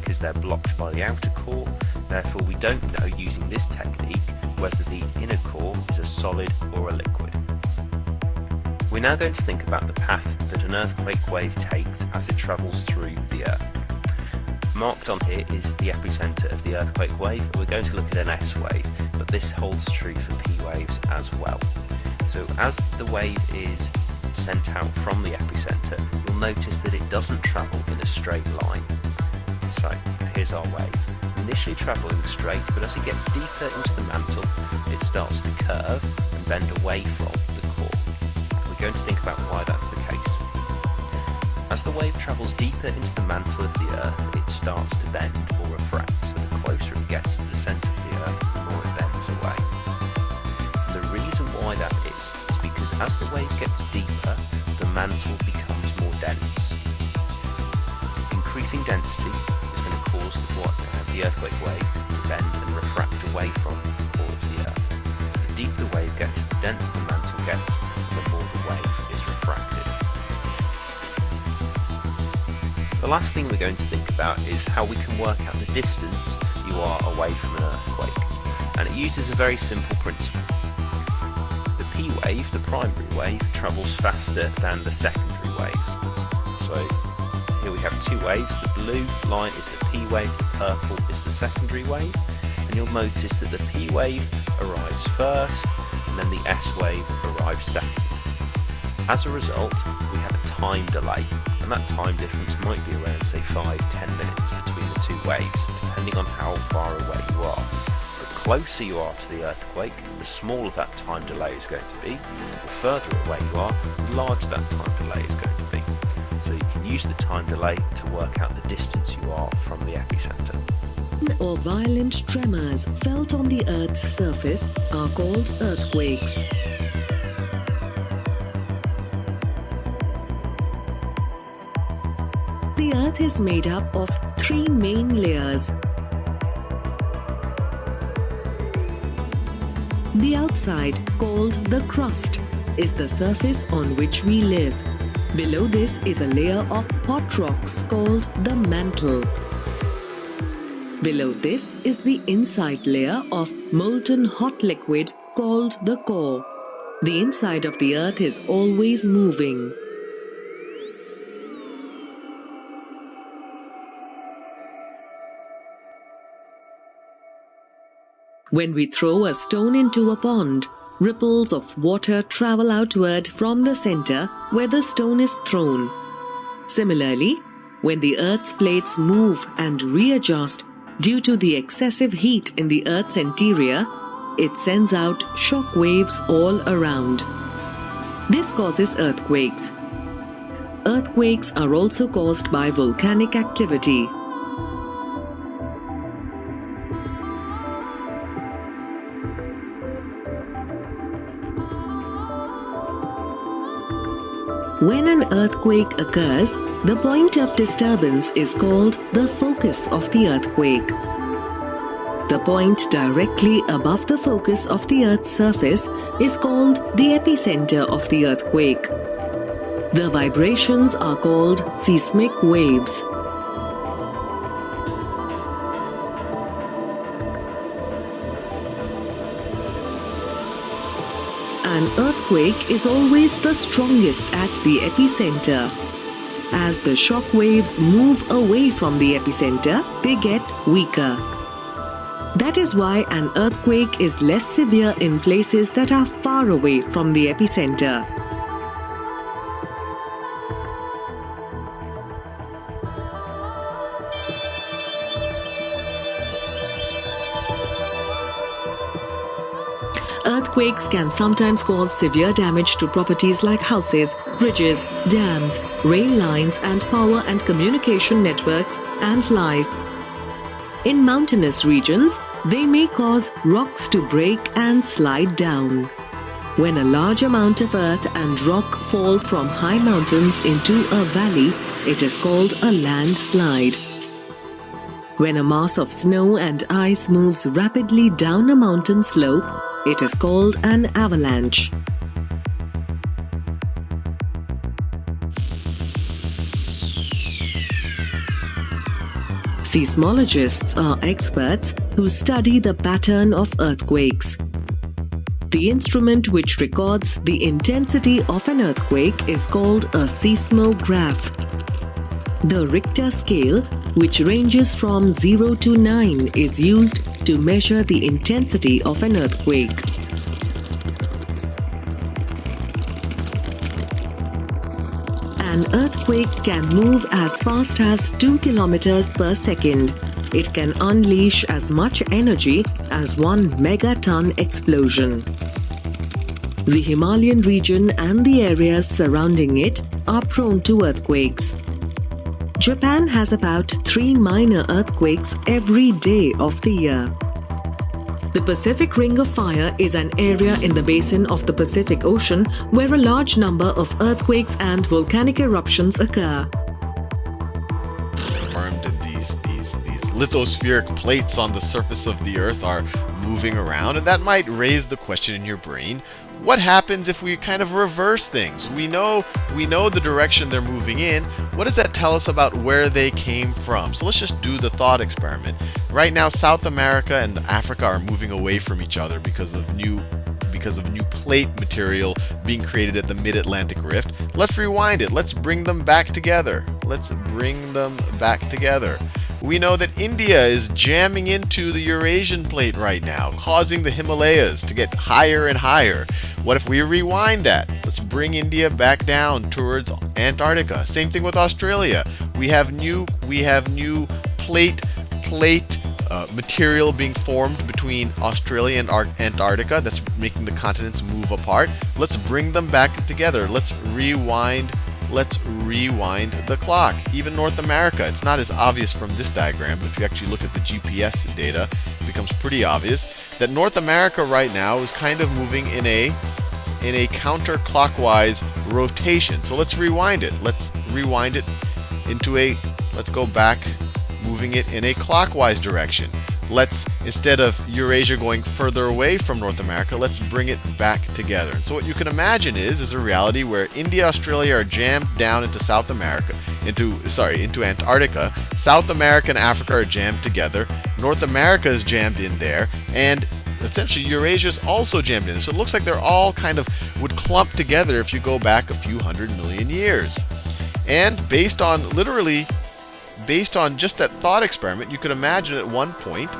because they're blocked by the outer core, therefore we don't know, using this technique, whether the inner core is a solid or a liquid. We're now going to think about the path that an earthquake wave takes as it travels through the Earth. Marked on here is the epicenter of the earthquake wave. We're going to look at an S wave, but this holds true for P waves as well. So as the wave is sent out from the epicenter, you'll notice that it doesn't travel in a straight line. So here's our wave. Initially travelling straight, but as it gets deeper into the mantle, it starts to curve and bend away from the core. We're going to think about why that's the case. As the wave travels deeper into the mantle of the Earth, it starts to bend or refract, so the closer it gets to the centre of the Earth, the more it bends away. And the reason why that is because as the wave gets deeper, the mantle becomes more dense. Increasing density is going to cause the earthquake wave to bend and refract away from the core of the Earth. The deeper the wave gets, the denser the mantle gets, and the more the wave is refracted. The last thing we're going to think about is how we can work out the distance you are away from an earthquake. And it uses a very simple principle. The P wave, the primary wave, travels faster than the secondary wave. So here we have two waves. The blue line is the P wave, the purple is the secondary wave. And you'll notice that the P wave arrives first, and then the S wave arrives second. As a result, we have a time delay, and that time difference might be around, say, 5-10 minutes between the two waves, depending on how far away you are. The closer you are to the earthquake, the smaller that time delay is going to be. The further away you are, the larger that time delay is going to be. So you can use the time delay to work out the distance you are from the epicenter. Or violent tremors felt on the Earth's surface are called earthquakes. The Earth is made up of three main layers. The outside, called the crust, is the surface on which we live. Below this is a layer of hot rocks called the mantle. Below this is the inside layer of molten hot liquid called the core. The inside of the Earth is always moving. When we throw a stone into a pond, ripples of water travel outward from the center where the stone is thrown. Similarly, when the Earth's plates move and readjust due to the excessive heat in the Earth's interior, it sends out shock waves all around. This causes earthquakes. Earthquakes are also caused by volcanic activity. When an earthquake occurs, the point of disturbance is called the focus of the earthquake. The point directly above the focus of the Earth's surface is called the epicenter of the earthquake. The vibrations are called seismic waves. An earthquake is always the strongest at the epicenter. As the shock waves move away from the epicenter, they get weaker. That is why an earthquake is less severe in places that are far away from the epicenter. Earthquakes can sometimes cause severe damage to properties like houses, bridges, dams, rail lines, and power and communication networks and life. In mountainous regions, they may cause rocks to break and slide down. When a large amount of earth and rock fall from high mountains into a valley, it is called a landslide. When a mass of snow and ice moves rapidly down a mountain slope, it is called an avalanche. Seismologists are experts who study the pattern of earthquakes. The instrument which records the intensity of an earthquake is called a seismograph. The Richter scale, which ranges from 0 to 9, is used to measure the intensity of an earthquake. an earthquake can move as fast as 2 kilometers per second. It can unleash as much energy as 1 megaton explosion. The Himalayan region and the areas surrounding it are prone to earthquakes. Japan has about 3 minor earthquakes every day of the year. The Pacific Ring of Fire is an area in the basin of the Pacific Ocean where a large number of earthquakes and volcanic eruptions occur. Confirmed that these lithospheric plates on the surface of the Earth are moving around, and that might raise the question in your brain, what happens if we kind of reverse things? We know the direction they're moving in. What does that tell us about where they came from? So let's just do the thought experiment. Right now, South America and Africa are moving away from each other because of new plate material being created at the Mid-Atlantic Rift. Let's rewind it. Let's bring them back together. We know that India is jamming into the Eurasian plate right now, causing the Himalayas to get higher and higher. What if we rewind that? Let's bring India back down towards Antarctica. Same thing with Australia. We have new plate material being formed between Australia and Antarctica that's making the continents move apart. Let's bring them back together. Let's rewind the clock. Even North America, it's not as obvious from this diagram, but if you actually look at the GPS data, it becomes pretty obvious that North America right now is kind of moving in a counterclockwise rotation. So let's rewind it. Let's go back, moving it in a clockwise direction. Instead of Eurasia going further away from North America, let's bring it back together. So what you can imagine is a reality where India, Australia are jammed down into into Antarctica. South America and Africa are jammed together. North America is jammed in there, and essentially Eurasia is also jammed in. So it looks like they're all kind of would clump together if you go back a few 100 million years. And based on just that thought experiment, you could imagine at one point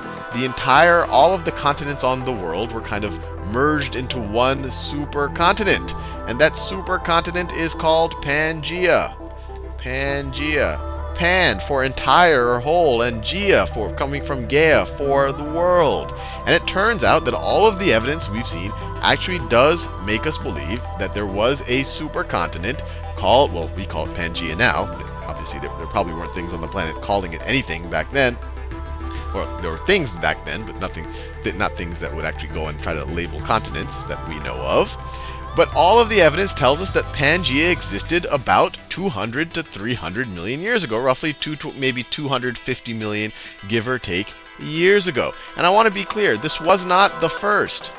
all of the continents on the world were kind of merged into one supercontinent. And that supercontinent is called Pangaea. Pan for entire or whole, and Gaea for coming from Gaia for the world. And it turns out that all of the evidence we've seen actually does make us believe that there was a supercontinent called, well, we call it Pangaea now. Obviously, there probably weren't things on the planet calling it anything back then. Well, there were things back then, but not things that would actually go and try to label continents that we know of. But all of the evidence tells us that Pangaea existed about 200 to 300 million years ago, roughly maybe 250 million, give or take, years ago. And I want to be clear, this was not the first.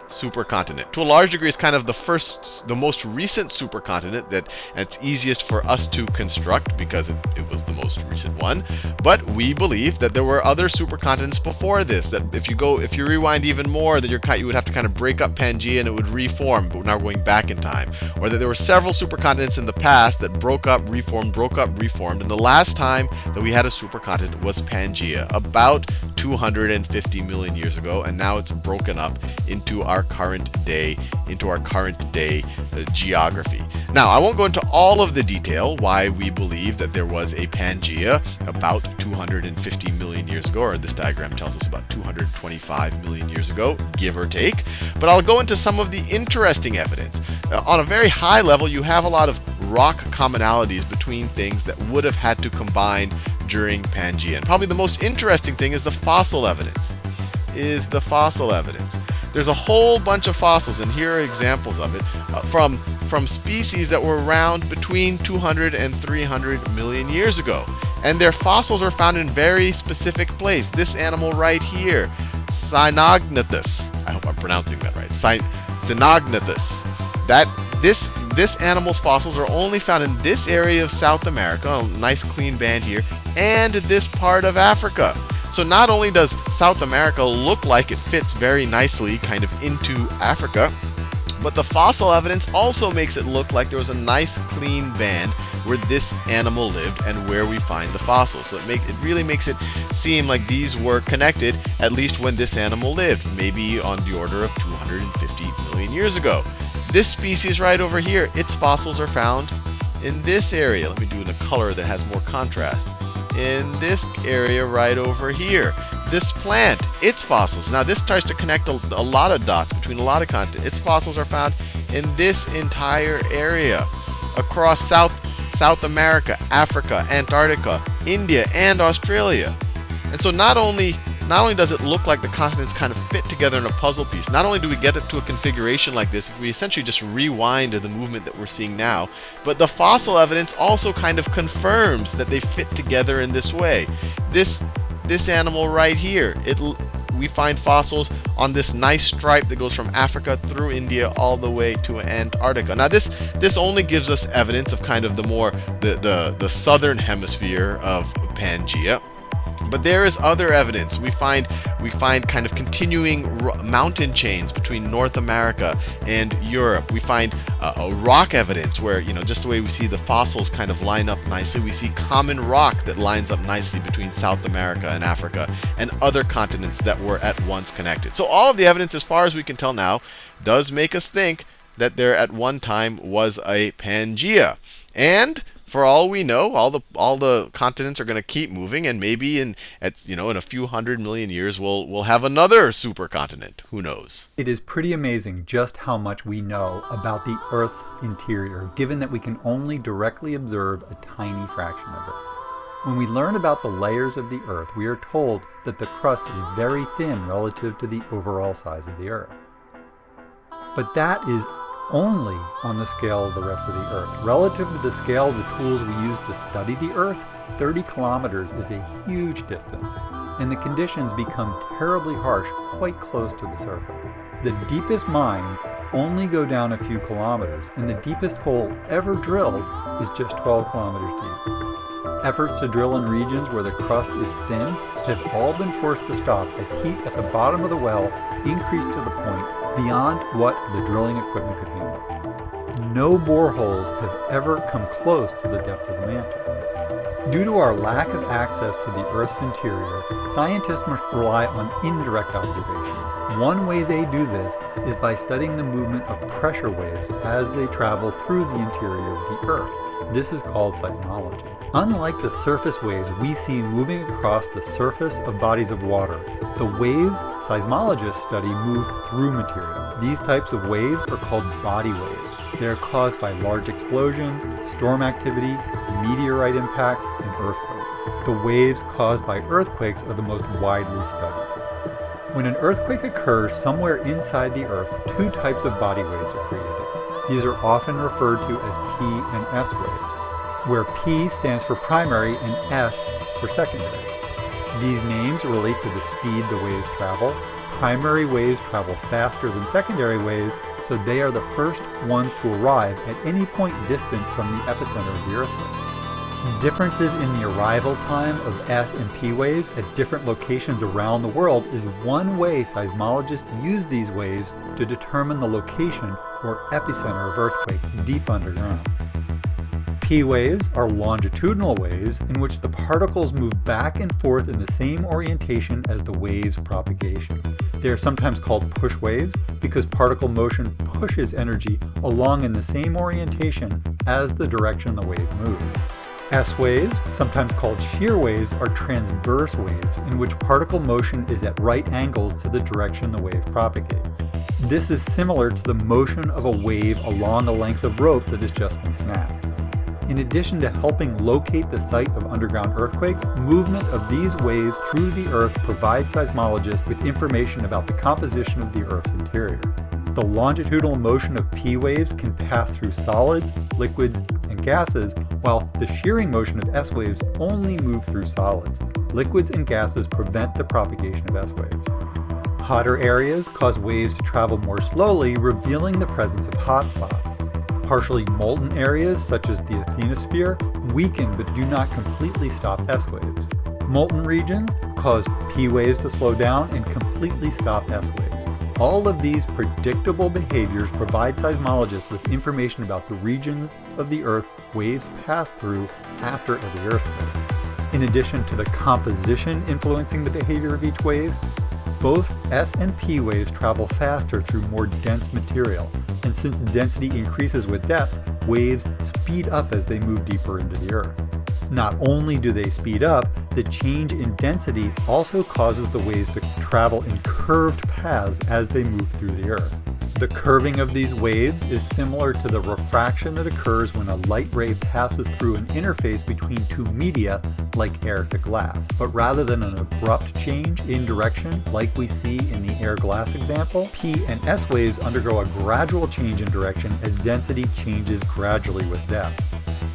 Supercontinent. To a large degree, it's kind of the most recent supercontinent and it's easiest for us to construct because it was the most recent one. But we believe that there were other supercontinents before this. That if you rewind even more, that you would have to kind of break up Pangaea and it would reform. But now we're going back in time, or that there were several supercontinents in the past that broke up, reformed, and the last time that we had a supercontinent was Pangaea, about 250 million years ago, and now it's broken up into our current day geography. Now, I won't go into all of the detail why we believe that there was a Pangaea about 250 million years ago, or this diagram tells us about 225 million years ago, give or take. But I'll go into some of the interesting evidence. On a very high level, you have a lot of rock commonalities between things that would have had to combine during Pangaea. And probably the most interesting thing is the fossil evidence. There's a whole bunch of fossils, and here are examples of it, from species that were around between 200 and 300 million years ago. And their fossils are found in very specific place. This animal right here, Cynognathus. I hope I'm pronouncing that right. Cynognathus. This animal's fossils are only found in this area of South America, a nice clean band here, and this part of Africa. So not only does South America look like it fits very nicely kind of into Africa, but the fossil evidence also makes it look like there was a nice clean band where this animal lived and where we find the fossils. So it really makes it seem like these were connected, at least when this animal lived, maybe on the order of 250 million years ago. This species right over here, its fossils are found in this area. Let me do it in a color that has more contrast. In this area right over here. This plant, its fossils. Now this starts to connect a lot of dots between a lot of content. Its fossils are found in this entire area across South America, Africa, Antarctica, India, and Australia. And so not only does it look like the continents kind of fit together in a puzzle piece, not only do we get it to a configuration like this, we essentially just rewind to the movement that we're seeing now, but the fossil evidence also kind of confirms that they fit together in this way. This animal right here, we find fossils on this nice stripe that goes from Africa through India all the way to Antarctica. Now this only gives us evidence of kind of the southern hemisphere of Pangaea. But there is other evidence. We find kind of continuing mountain chains between North America and Europe. We find a rock evidence where, just the way we see the fossils kind of line up nicely, we see common rock that lines up nicely between South America and Africa and other continents that were at once connected. So all of the evidence, as far as we can tell now, does make us think that there at one time was a Pangaea. And for all we know, all the continents are going to keep moving, and maybe in a few 100 million years we'll have another supercontinent. Who knows? It is pretty amazing just how much we know about the Earth's interior, given that we can only directly observe a tiny fraction of it. When we learn about the layers of the Earth, we are told that the crust is very thin relative to the overall size of the Earth. But that is only on the scale of the rest of the Earth. Relative to the scale of the tools we use to study the Earth, 30 kilometers is a huge distance, and the conditions become terribly harsh quite close to the surface. The deepest mines only go down a few kilometers, and the deepest hole ever drilled is just 12 kilometers deep. Efforts to drill in regions where the crust is thin have all been forced to stop as heat at the bottom of the well increased to the point beyond what the drilling equipment could handle. No boreholes have ever come close to the depth of the mantle. Due to our lack of access to the Earth's interior, scientists must rely on indirect observations. One way they do this is by studying the movement of pressure waves as they travel through the interior of the Earth. This is called seismology. Unlike the surface waves we see moving across the surface of bodies of water, the waves seismologists study move through material. These types of waves are called body waves. They are caused by large explosions, storm activity, meteorite impacts, and earthquakes. The waves caused by earthquakes are the most widely studied. When an earthquake occurs somewhere inside the Earth, two types of body waves are created. These are often referred to as P and S waves, where P stands for primary and S for secondary. These names relate to the speed the waves travel. Primary waves travel faster than secondary waves, so they are the first ones to arrive at any point distant from the epicenter of the earthquake. Differences in the arrival time of S and P waves at different locations around the world is one way seismologists use these waves to determine the location or epicenter of earthquakes deep underground. P waves are longitudinal waves in which the particles move back and forth in the same orientation as the wave's propagation. They are sometimes called push waves because particle motion pushes energy along in the same orientation as the direction the wave moves. S waves, sometimes called shear waves, are transverse waves in which particle motion is at right angles to the direction the wave propagates. This is similar to the motion of a wave along a length of rope that has just been snapped. In addition to helping locate the site of underground earthquakes, movement of these waves through the Earth provides seismologists with information about the composition of the Earth's interior. The longitudinal motion of P waves can pass through solids, liquids, and gases, while the shearing motion of S waves only move through solids. Liquids and gases prevent the propagation of S waves. Hotter areas cause waves to travel more slowly, revealing the presence of hotspots. Partially molten areas, such as the asthenosphere, weaken but do not completely stop S waves. Molten regions cause P waves to slow down and completely stop S waves. All of these predictable behaviors provide seismologists with information about the regions of the Earth waves pass through after every earthquake. In addition to the composition influencing the behavior of each wave, both S and P waves travel faster through more dense material, And since density increases with depth, waves speed up as they move deeper into the Earth. Not only do they speed up, the change in density also causes the waves to travel in curved paths as they move through the Earth. The curving of these waves is similar to the refraction that occurs when a light ray passes through an interface between two media, like air to glass. But rather than an abrupt change in direction, like we see in the air-glass example, P and S waves undergo a gradual change in direction as density changes gradually with depth.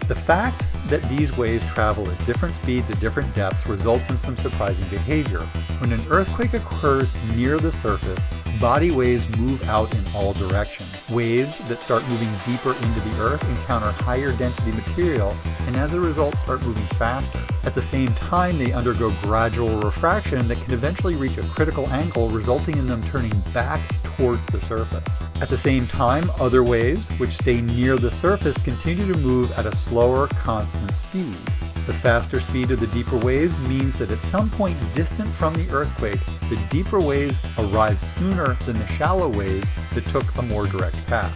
The fact that these waves travel at different speeds at different depths results in some surprising behavior. When an earthquake occurs near the surface, body waves move out in all directions. Waves that start moving deeper into the Earth encounter higher density material and as a result start moving faster. At the same time, they undergo gradual refraction that can eventually reach a critical angle, resulting in them turning back towards the surface. At the same time, other waves, which stay near the surface, continue to move at a slower, constant speed. The faster speed of the deeper waves means that at some point distant from the earthquake, the deeper waves arrive sooner than the shallow waves that took a more direct path.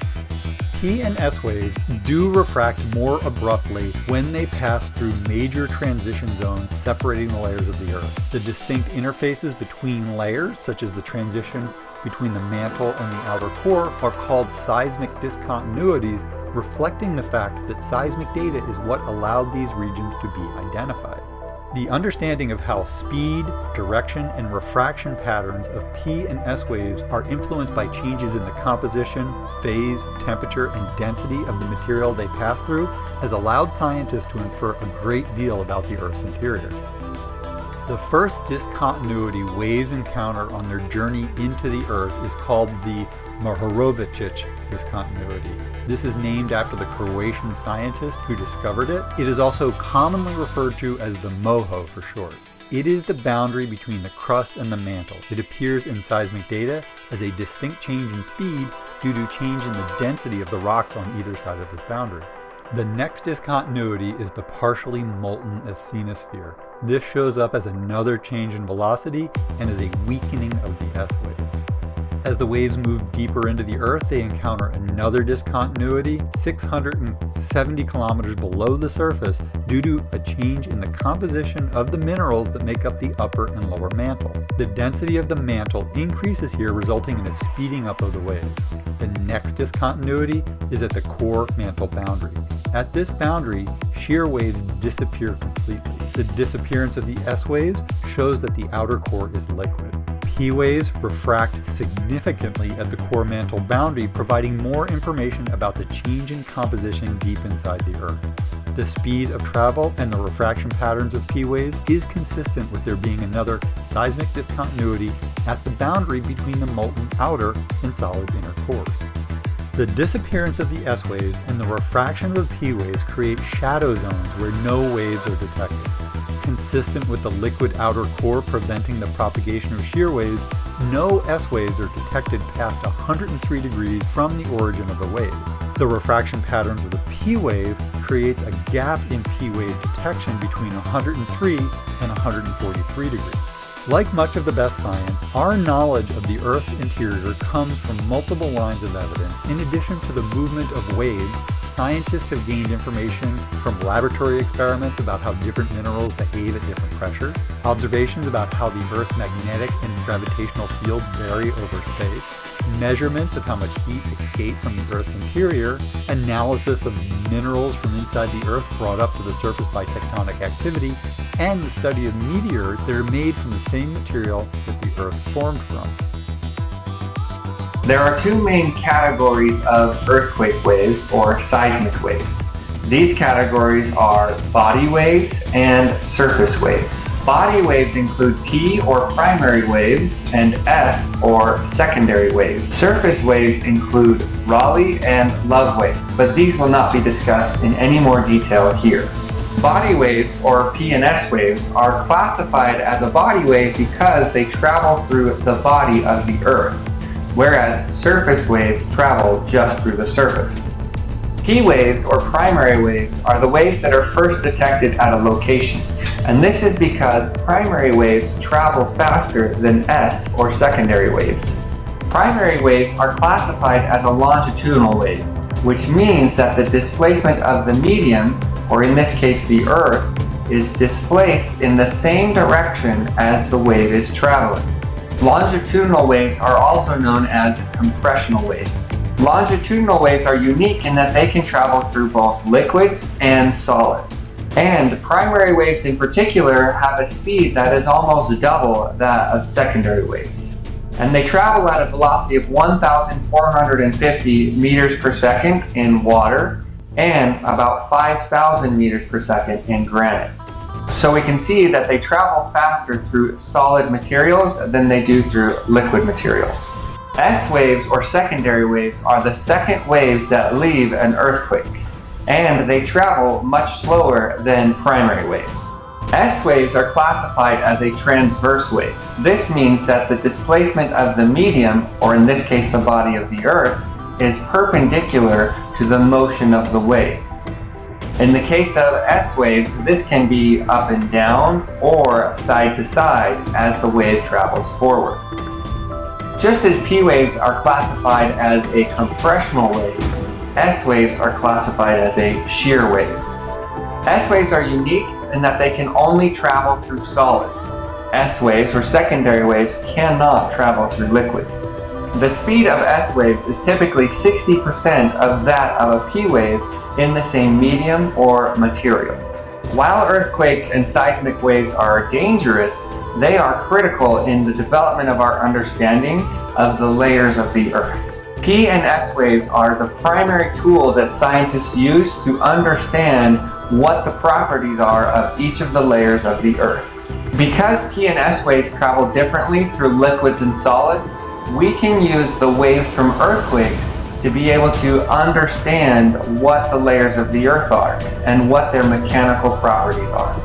P and S waves do refract more abruptly when they pass through major transition zones separating the layers of the Earth. The distinct interfaces between layers, such as the transition between the mantle and the outer core, are called seismic discontinuities, reflecting the fact that seismic data is what allowed these regions to be identified. The understanding of how speed, direction, and refraction patterns of P and S waves are influenced by changes in the composition, phase, temperature, and density of the material they pass through has allowed scientists to infer a great deal about the Earth's interior. The first discontinuity waves encounter on their journey into the Earth is called the Mohorovičić discontinuity. This is named after the Croatian scientist who discovered it. It is also commonly referred to as the MOHO for short. It is the boundary between the crust and the mantle. It appears in seismic data as a distinct change in speed due to change in the density of the rocks on either side of this boundary. The next discontinuity is the partially molten asthenosphere. This shows up as another change in velocity and is a weakening of the S waves. As the waves move deeper into the Earth, they encounter another discontinuity 670 kilometers below the surface due to a change in the composition of the minerals that make up the upper and lower mantle. The density of the mantle increases here, resulting in a speeding up of the waves. The next discontinuity is at the core mantle boundary. At this boundary, shear waves disappear completely. The disappearance of the S waves shows that the outer core is liquid. P waves refract significantly at the core mantle boundary, providing more information about the change in composition deep inside the Earth. The speed of travel and the refraction patterns of P waves is consistent with there being another seismic discontinuity at the boundary between the molten outer and solid inner cores. The disappearance of the S waves and the refraction of the P waves create shadow zones where no waves are detected. Consistent with the liquid outer core preventing the propagation of shear waves, no S waves are detected past 103 degrees from the origin of the waves. The refraction patterns of the P wave creates a gap in P wave detection between 103 and 143 degrees. Like much of the best science, our knowledge of the Earth's interior comes from multiple lines of evidence. In addition to the movement of waves, scientists have gained information from laboratory experiments about how different minerals behave at different pressures, observations about how the Earth's magnetic and gravitational fields vary over space, measurements of how much heat escapes from the Earth's interior, analysis of minerals from inside the Earth brought up to the surface by tectonic activity, and the study of meteors that are made from the same material that the Earth formed from. There are two main categories of earthquake waves, or seismic waves. These categories are body waves and surface waves. Body waves include P, or primary waves, and S, or secondary waves. Surface waves include Rayleigh and Love waves, but these will not be discussed in any more detail here. Body waves, or P and S waves, are classified as a body wave because they travel through the body of the Earth, whereas surface waves travel just through the surface. P waves, or primary waves, are the waves that are first detected at a location, and this is because primary waves travel faster than S, or secondary waves. Primary waves are classified as a longitudinal wave, which means that the displacement of the medium, or in this case the Earth, is displaced in the same direction as the wave is traveling. Longitudinal waves are also known as compressional waves. Longitudinal waves are unique in that they can travel through both liquids and solids. And primary waves in particular have a speed that is almost double that of secondary waves. And they travel at a velocity of 1,450 meters per second in water and about 5,000 meters per second in granite. So we can see that they travel faster through solid materials than they do through liquid materials. S waves or secondary waves are the second waves that leave an earthquake, and they travel much slower than primary waves. S waves are classified as a transverse wave. This means that the displacement of the medium, or in this case the body of the Earth, is perpendicular to the motion of the wave. In the case of S waves, this can be up and down or side to side as the wave travels forward. Just as P waves are classified as a compressional wave, S waves are classified as a shear wave. S waves are unique in that they can only travel through solids. S waves or secondary waves cannot travel through liquids. The speed of S waves is typically 60% of that of a P wave in the same medium or material. While earthquakes and seismic waves are dangerous, they are critical in the development of our understanding of the layers of the Earth. P and S waves are the primary tool that scientists use to understand what the properties are of each of the layers of the Earth. Because P and S waves travel differently through liquids and solids, we can use the waves from earthquakes to be able to understand what the layers of the Earth are and what their mechanical properties are.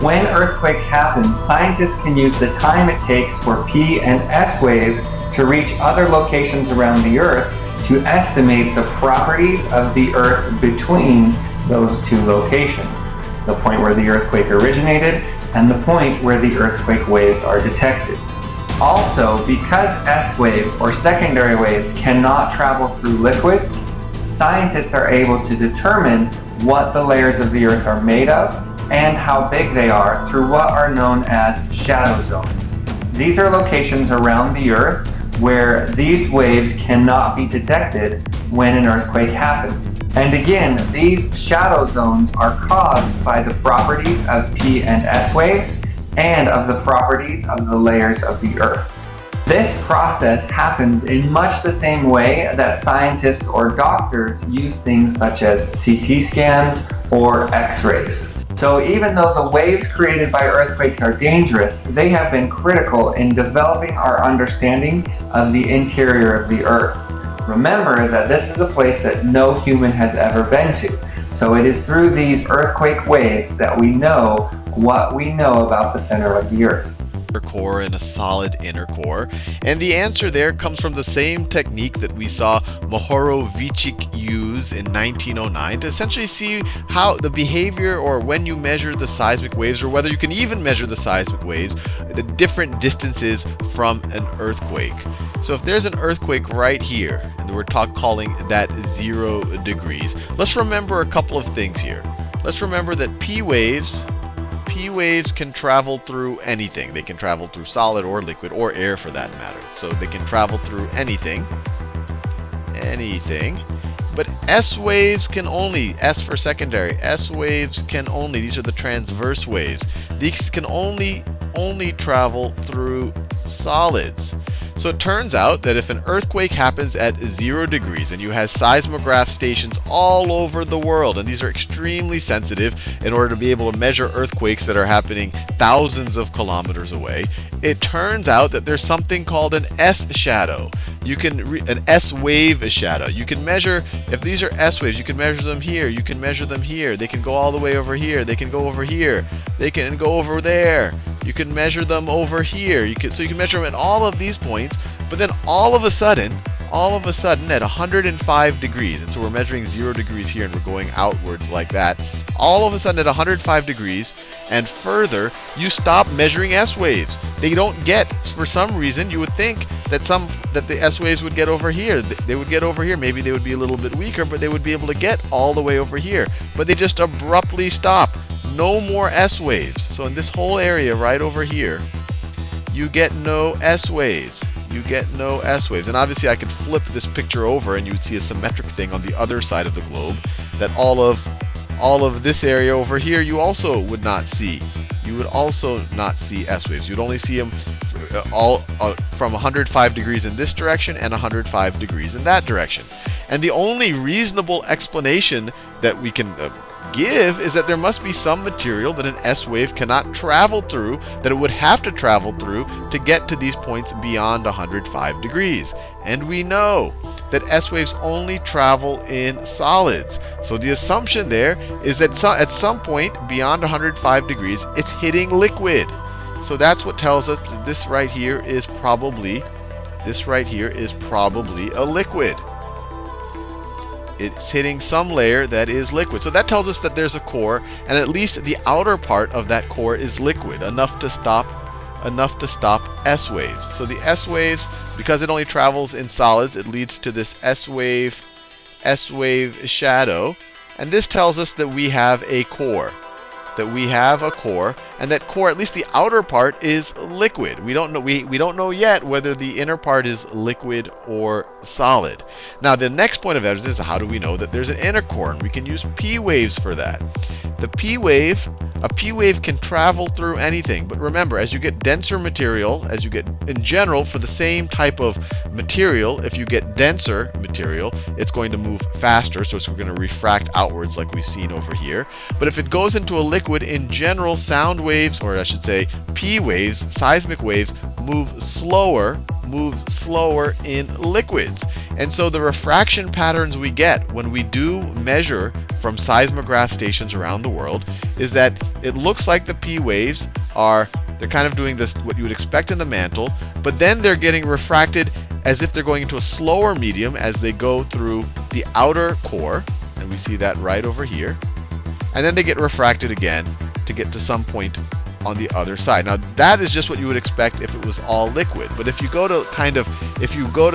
When earthquakes happen, scientists can use the time it takes for P and S waves to reach other locations around the Earth to estimate the properties of the Earth between those two locations, the point where the earthquake originated and the point where the earthquake waves are detected. Also, because S waves or secondary waves cannot travel through liquids, scientists are able to determine what the layers of the Earth are made of and how big they are through what are known as shadow zones. These are locations around the Earth where these waves cannot be detected when an earthquake happens. And again, these shadow zones are caused by the properties of P and S waves and of the properties of the layers of the Earth. This process happens in much the same way that scientists or doctors use things such as CT scans or X-rays. So even though the waves created by earthquakes are dangerous, they have been critical in developing our understanding of the interior of the Earth. Remember that this is a place that no human has ever been to. So it is through these earthquake waves that we know what we know about the center of the Earth. Core and a solid inner core, and the answer there comes from the same technique that we saw Mohorovičić use in 1909 to essentially see how the behavior, or when you measure the seismic waves, or whether you can even measure the seismic waves, the different distances from an earthquake. So if there's an earthquake right here, and we're calling that 0 degrees, let's remember a couple of things here. Let's remember that P waves can travel through anything. They can travel through solid or liquid or air for that matter. So they can travel through anything. But S waves can only, S for secondary, S waves can only, these are the transverse waves. These can only travel through solids. So it turns out that if an earthquake happens at 0 degrees and you have seismograph stations all over the world, and these are extremely sensitive in order to be able to measure earthquakes that are happening thousands of kilometers away, it turns out that there's something called an S shadow. An S wave shadow. You can measure, if these are S waves, you can measure them here, you can measure them here, they can go all the way over here, they can go over here, they can go over there. You can measure them over here. So you can measure them at all of these points, but then all of a sudden, all of a sudden at 105 degrees, and so we're measuring 0 degrees here and we're going outwards like that, all of a sudden at 105 degrees and further, you stop measuring S waves. They don't get, for some reason, you would think that the S waves would get over here. They would get over here. Maybe they would be a little bit weaker, but they would be able to get all the way over here. But they just abruptly stop. No more S waves. So in this whole area right over here, you get no S waves. You get no S waves. And obviously I could flip this picture over and you would see a symmetric thing on the other side of the globe, that all of this area over here you also would not see. You would also not see S waves. You'd only see them from 105 degrees in this direction and 105 degrees in that direction. And the only reasonable explanation that we can give is that there must be some material that an S wave cannot travel through, that it would have to travel through to get to these points beyond 105 degrees. And we know that S waves only travel in solids. So the assumption there is that at some point beyond 105 degrees, it's hitting liquid. So that's what tells us that this right here is probably a liquid. It's hitting some layer that is liquid. So that tells us that there's a core, and at least the outer part of that core is liquid, enough to stop S waves. So the S waves, because it only travels in solids, it leads to this S wave shadow. And this tells us that we have a core. And that core, at least the outer part, is liquid. We don't know yet whether the inner part is liquid or solid. Now the next point of evidence is, how do we know that there's an inner core? And we can use P waves for that. A P wave can travel through anything. But remember, as you get denser material, in general, for the same type of material, if you get denser material, it's going to move faster, so it's going to refract outwards like we've seen over here. But if it goes into a liquid, in general, sound waves, or I should say P waves, seismic waves, move slower in liquids. And so the refraction patterns we get when we do measure from seismograph stations around the world is that it looks like the P waves they're kind of doing this, what you would expect in the mantle, but then they're getting refracted as if they're going into a slower medium as they go through the outer core, and we see that right over here. And then they get refracted again to get to some point on the other side. Now that is just what you would expect if it was all liquid. But if you go to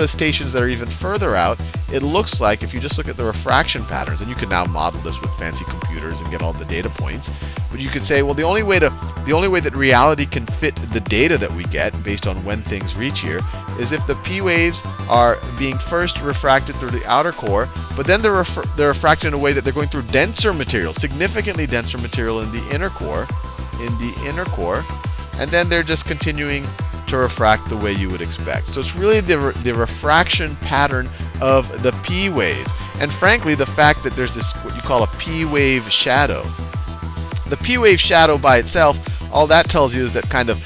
stations that are even further out, it looks like, if you just look at the refraction patterns, and you can now model this with fancy computers and get all the data points, but you could say, well, the only way that reality can fit the data that we get based on when things reach here is if the P waves are being first refracted through the outer core, but then they're refracted in a way that they're going through denser material, significantly denser material in the inner core, and then they're just continuing to refract the way you would expect. So it's really the refraction pattern of the P waves. And frankly, the fact that there's this, what you call a P wave shadow. The P wave shadow by itself, all that tells you is that kind of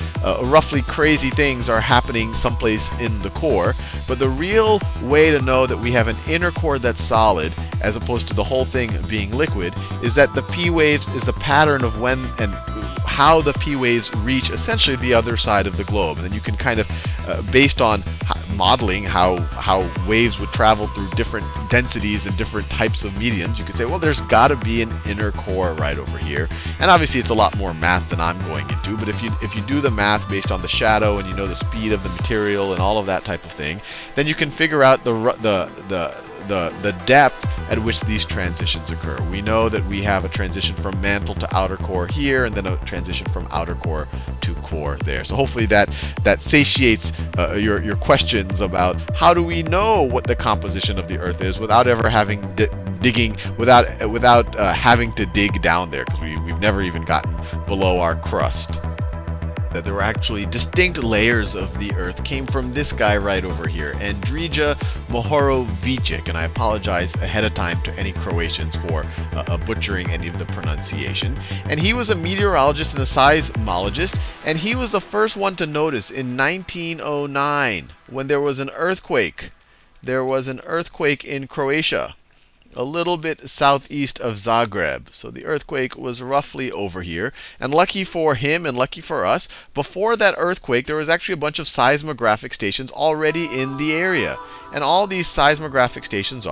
roughly crazy things are happening someplace in the core. But the real way to know that we have an inner core that's solid, as opposed to the whole thing being liquid, is that the P waves is the pattern of when and how the P waves reach essentially the other side of the globe. And then you can kind of, based on modeling how waves would travel through different densities and different types of mediums, you could say, well, there's got to be an inner core right over here. And obviously it's a lot more math than I'm going into, but if you do the math based on the shadow and you know the speed of the material and all of that type of thing, then you can figure out the depth at which these transitions occur. We know that we have a transition from mantle to outer core here, and then a transition from outer core to core there. So hopefully that satiates your questions about how do we know what the composition of the Earth is without ever having without having to dig down there, because we've never even gotten below our crust. That there were actually distinct layers of the Earth came from this guy right over here, Andrija Mohorovičić, and I apologize ahead of time to any Croatians for butchering any of the pronunciation. And he was a meteorologist and a seismologist, and he was the first one to notice in 1909 when there was an earthquake. There was an earthquake in Croatia. a little bit southeast of Zagreb. So the earthquake was roughly over here. And lucky for him and lucky for us, before that earthquake, there was actually a bunch of seismographic stations already in the area. And all these seismographic stations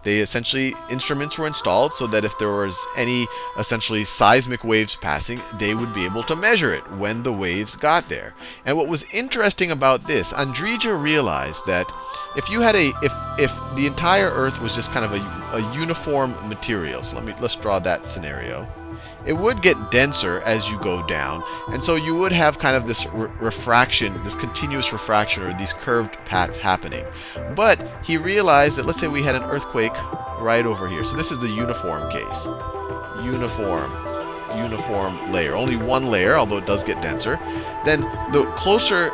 they essentially, instruments were installed so that if there was any essentially seismic waves passing, they would be able to measure it when the waves got there. And what was interesting about this, Andrija realized that if you had if the entire Earth was just kind of a uniform material, so let's draw that scenario. It would get denser as you go down, and so you would have kind of this refraction, this continuous refraction, or these curved paths happening. But he realized that, let's say we had an earthquake right over here. So this is the uniform case. Uniform layer. Only one layer, although it does get denser. Then the closer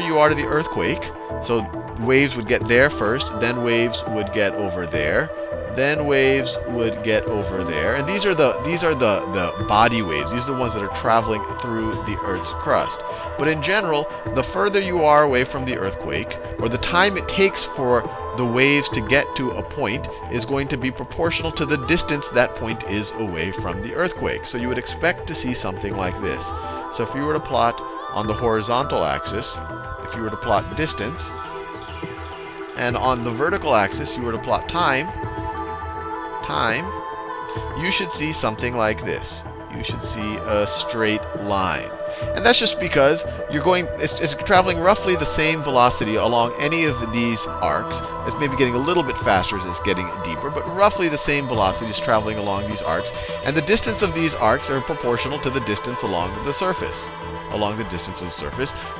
you are to the earthquake, so waves would get there first, then waves would get over there, then waves would get over there, and these are the body waves. These are the ones that are traveling through the Earth's crust. But in general, the further you are away from the earthquake, or the time it takes for the waves to get to a point, is going to be proportional to the distance that point is away from the earthquake. So you would expect to see something like this. So if you were to plot on the horizontal axis, if you were to plot distance, and on the vertical axis you were to plot time, you should see something like this. You should see a straight line. And that's just because it's traveling roughly the same velocity along any of these arcs. It's maybe getting a little bit faster as it's getting deeper, but roughly the same velocity is traveling along these arcs. And the distance of these arcs are proportional to the distance along the surface.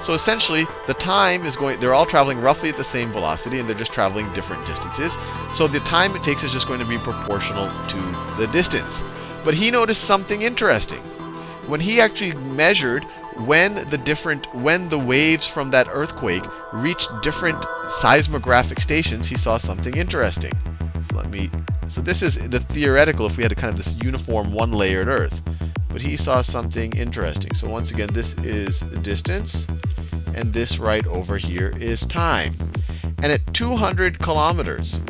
So essentially, the time is they're all traveling roughly at the same velocity, and they're just traveling different distances. So the time it takes is just going to be proportional to the distance. But he noticed something interesting. When he actually measured when the waves from that earthquake reached different seismographic stations, he saw something interesting. So this is the theoretical if we had a kind of this uniform one-layered Earth. But he saw something interesting. So once again, this is distance, and this right over here is time. And at 200 kilometers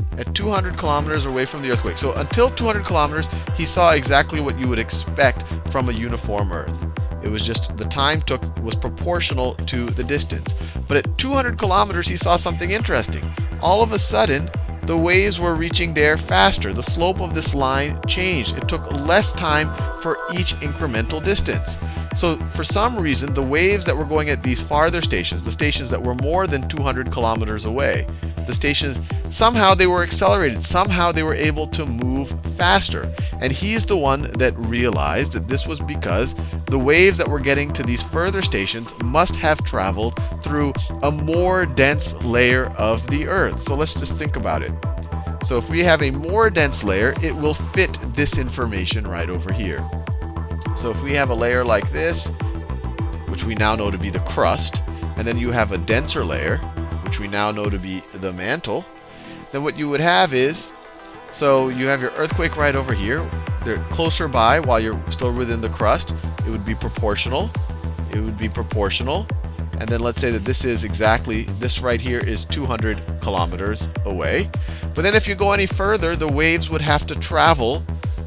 away from the earthquake, so until 200 kilometers, he saw exactly what you would expect from a uniform Earth. It was just the time was proportional to the distance. But at 200 kilometers, he saw something interesting. All of a sudden, the waves were reaching there faster. The slope of this line changed. It took less time for each incremental distance. So for some reason, the waves that were going at these farther stations, the stations that were more than 200 kilometers away, the stations, somehow they were accelerated. Somehow they were able to move faster. And he's the one that realized that this was because the waves that were getting to these further stations must have traveled through a more dense layer of the Earth. So let's just think about it. So if we have a more dense layer, it will fit this information right over here. So if we have a layer like this, which we now know to be the crust, and then you have a denser layer, which we now know to be the mantle, then what you would have is, so you have your earthquake right over here. They're closer by while you're still within the crust. It would be proportional. And then let's say that this right here is 200 kilometers away. But then if you go any further, the waves would have to travel.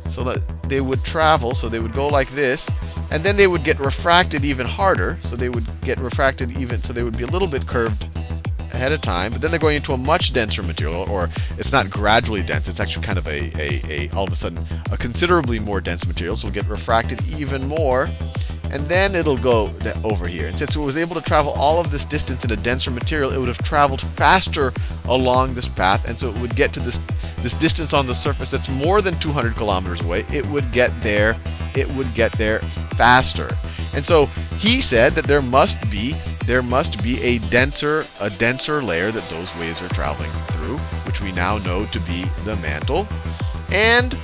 So they would go like this, and then they would get refracted even harder. So they would get refracted so they would be a little bit curved ahead of time, but then they're going into a much denser material, or it's not gradually dense, it's actually kind of all of a sudden a considerably more dense material, so it'll get refracted even more, and then it'll go over here. And since it was able to travel all of this distance in a denser material, it would have traveled faster along this path, and so it would get to this distance on the surface that's more than 200 kilometers away. It would get there faster. And so he said that there must be a denser layer that those waves are traveling through, which we now know to be the mantle, and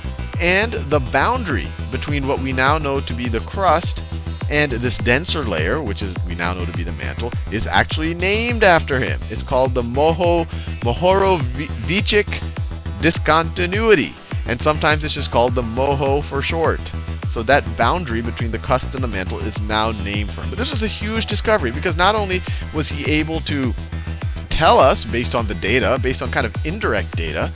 the boundary between what we now know to be the crust and this denser layer, which we now know to be the mantle, is actually named after him. It's called the Mohorovičić discontinuity, and sometimes it's just called the MOHO for short. So that boundary between the crust and the mantle is now named for him. But this was a huge discovery, because not only was he able to tell us, based on the data, based on kind of indirect data,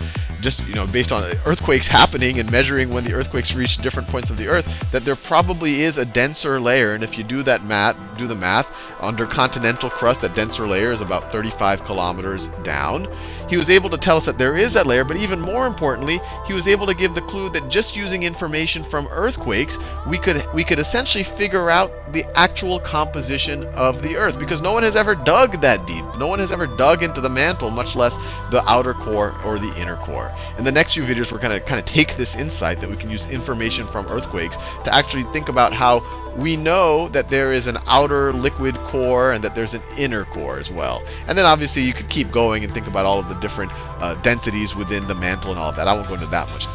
just based on earthquakes happening and measuring when the earthquakes reach different points of the Earth, that there probably is a denser layer. And if you do the math, under continental crust, that denser layer is about 35 kilometers down. He was able to tell us that there is that layer, but even more importantly, he was able to give the clue that just using information from earthquakes, we could essentially figure out the actual composition of the Earth, because no one has ever dug that deep. No one has ever dug into the mantle, much less the outer core or the inner core. In the next few videos, we're going to kind of take this insight that we can use information from earthquakes to actually think about how we know that there is an outer liquid core and that there's an inner core as well. And then obviously you could keep going and think about all of the different densities within the mantle and all of that. I won't go into that much.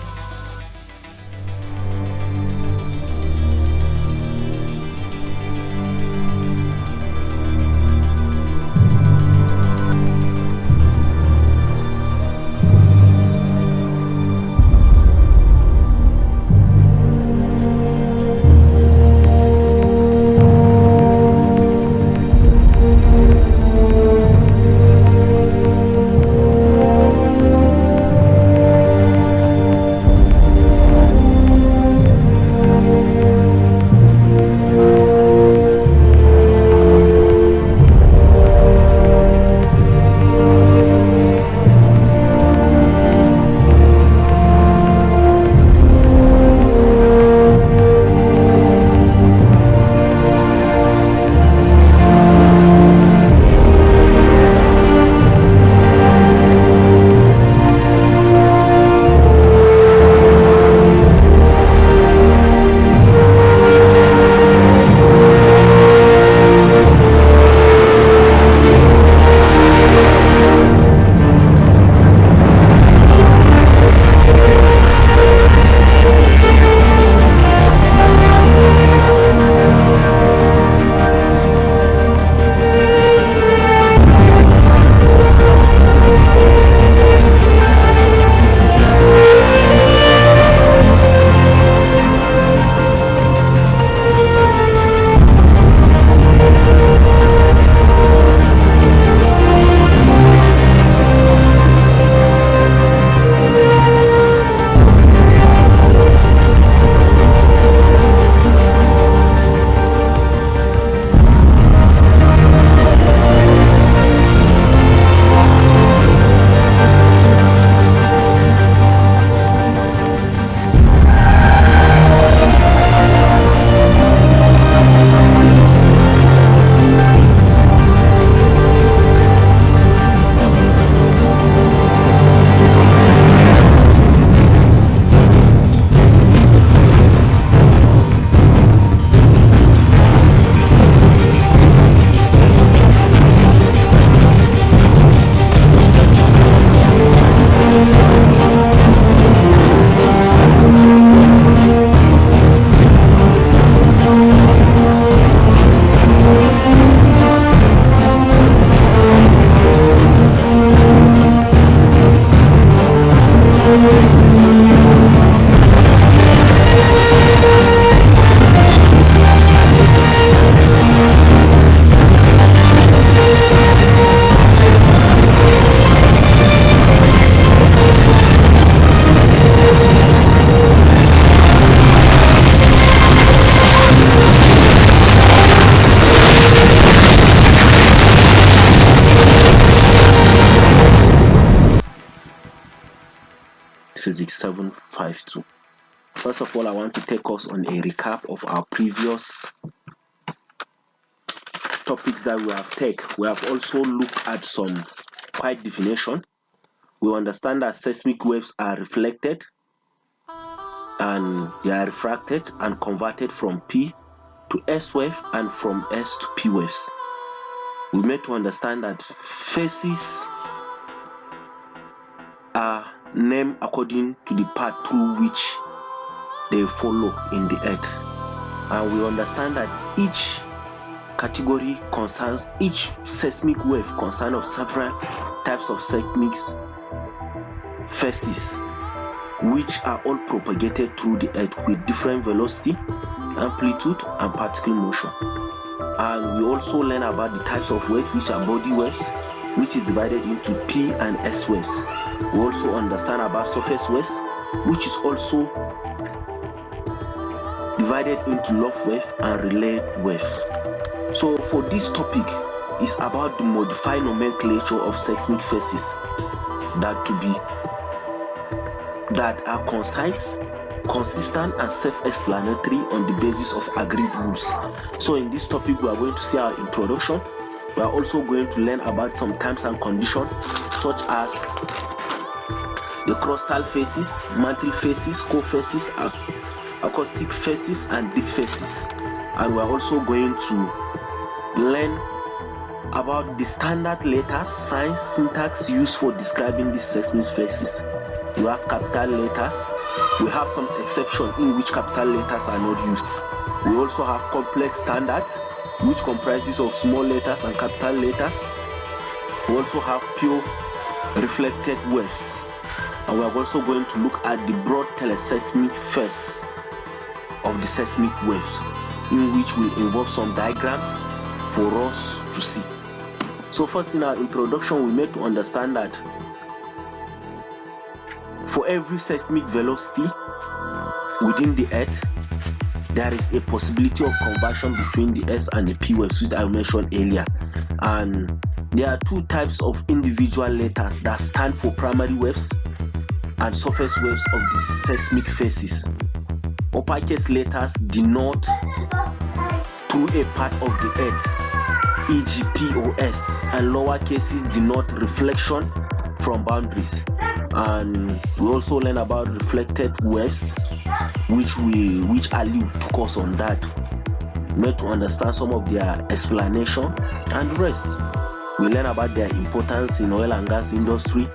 Physics 752. First of all, I want to take us on a recap of our previous topics that we have taken. We have also looked at some quiet definition. We understand that seismic waves are reflected and they are refracted and converted from P to S wave and from S to P waves. We made to understand that phases are named according to the path through which they follow in the earth, and we understand that each category concerns, each seismic wave concerns of several types of seismic phases, which are all propagated through the earth with different velocity, amplitude, and particle motion. And we also learn about the types of waves, which are body waves, which is divided into P and S waves. We also understand about surface waves, which is also divided into love wave and relay wave. So for this topic is about the modified nomenclature of seismic phases that are concise, consistent and self-explanatory on the basis of agreed rules. So in this topic we are going to see our introduction. We are also going to learn about some terms and conditions such as the crustal phases, mantle phases, core phases, acoustic phases and deep phases. And we are also going to learn about the standard letters, signs, syntax used for describing these seismic phases. We have capital letters. We have some exceptions in which capital letters are not used. We also have complex standards, which comprises of small letters and capital letters. We also have pure reflected waves. And we are also going to look at the broad teleseismic phase of the seismic waves, in which will involve some diagrams for us to see. So first, in our introduction, we made to understand that for every seismic velocity within the Earth, there is a possibility of conversion between the S and the P waves, which I mentioned earlier. And there are two types of individual letters that stand for primary waves and surface waves of the seismic phases. Uppercase letters denote through a part of the Earth, e.g. P or S, and lower cases denote reflection from boundaries. And we also learn about reflected waves, which allude to course on that, made to understand some of their explanation and rest. We learn about their importance in oil and gas industry.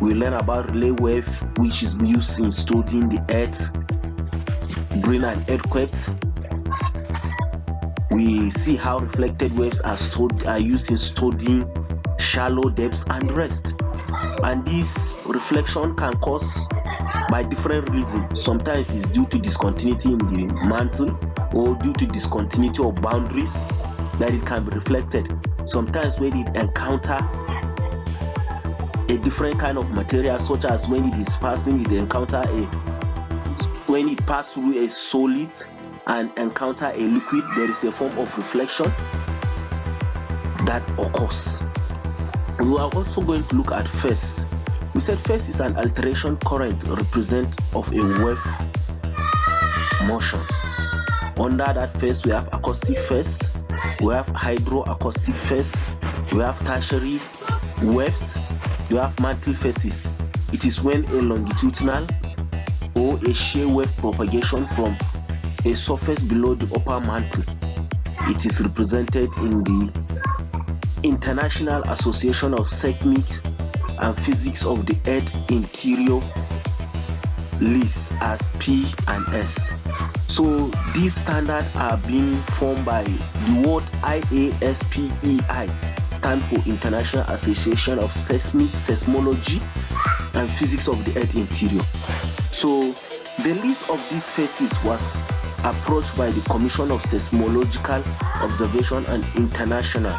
We learn about relay wave, which is used in studying the Earth during an earthquake. We see how reflected waves are used in studying shallow depths and rest. And this reflection can cause by different reasons. Sometimes it's due to discontinuity in the mantle or due to discontinuity of boundaries that it can be reflected. Sometimes when it encounters a different kind of material, such as when it is passing, when it passes through a solid and encounter a liquid, there is a form of reflection that occurs. We are also going to look at phase. We said phase is an alteration current represent of a wave motion. Under that phase, we have acoustic phase, we have hydroacoustic phase, we have tertiary waves, we have mantle phases. It is when a longitudinal or a shear wave propagation from a surface below the upper mantle. It is represented in the International Association of Seismic and Physics of the Earth Interior list as P and S. So these standards are being formed by the word IASPEI, stand for International Association of Seismology and Physics of the Earth Interior. So the list of these phases was approached by the Commission of Seismological Observation and International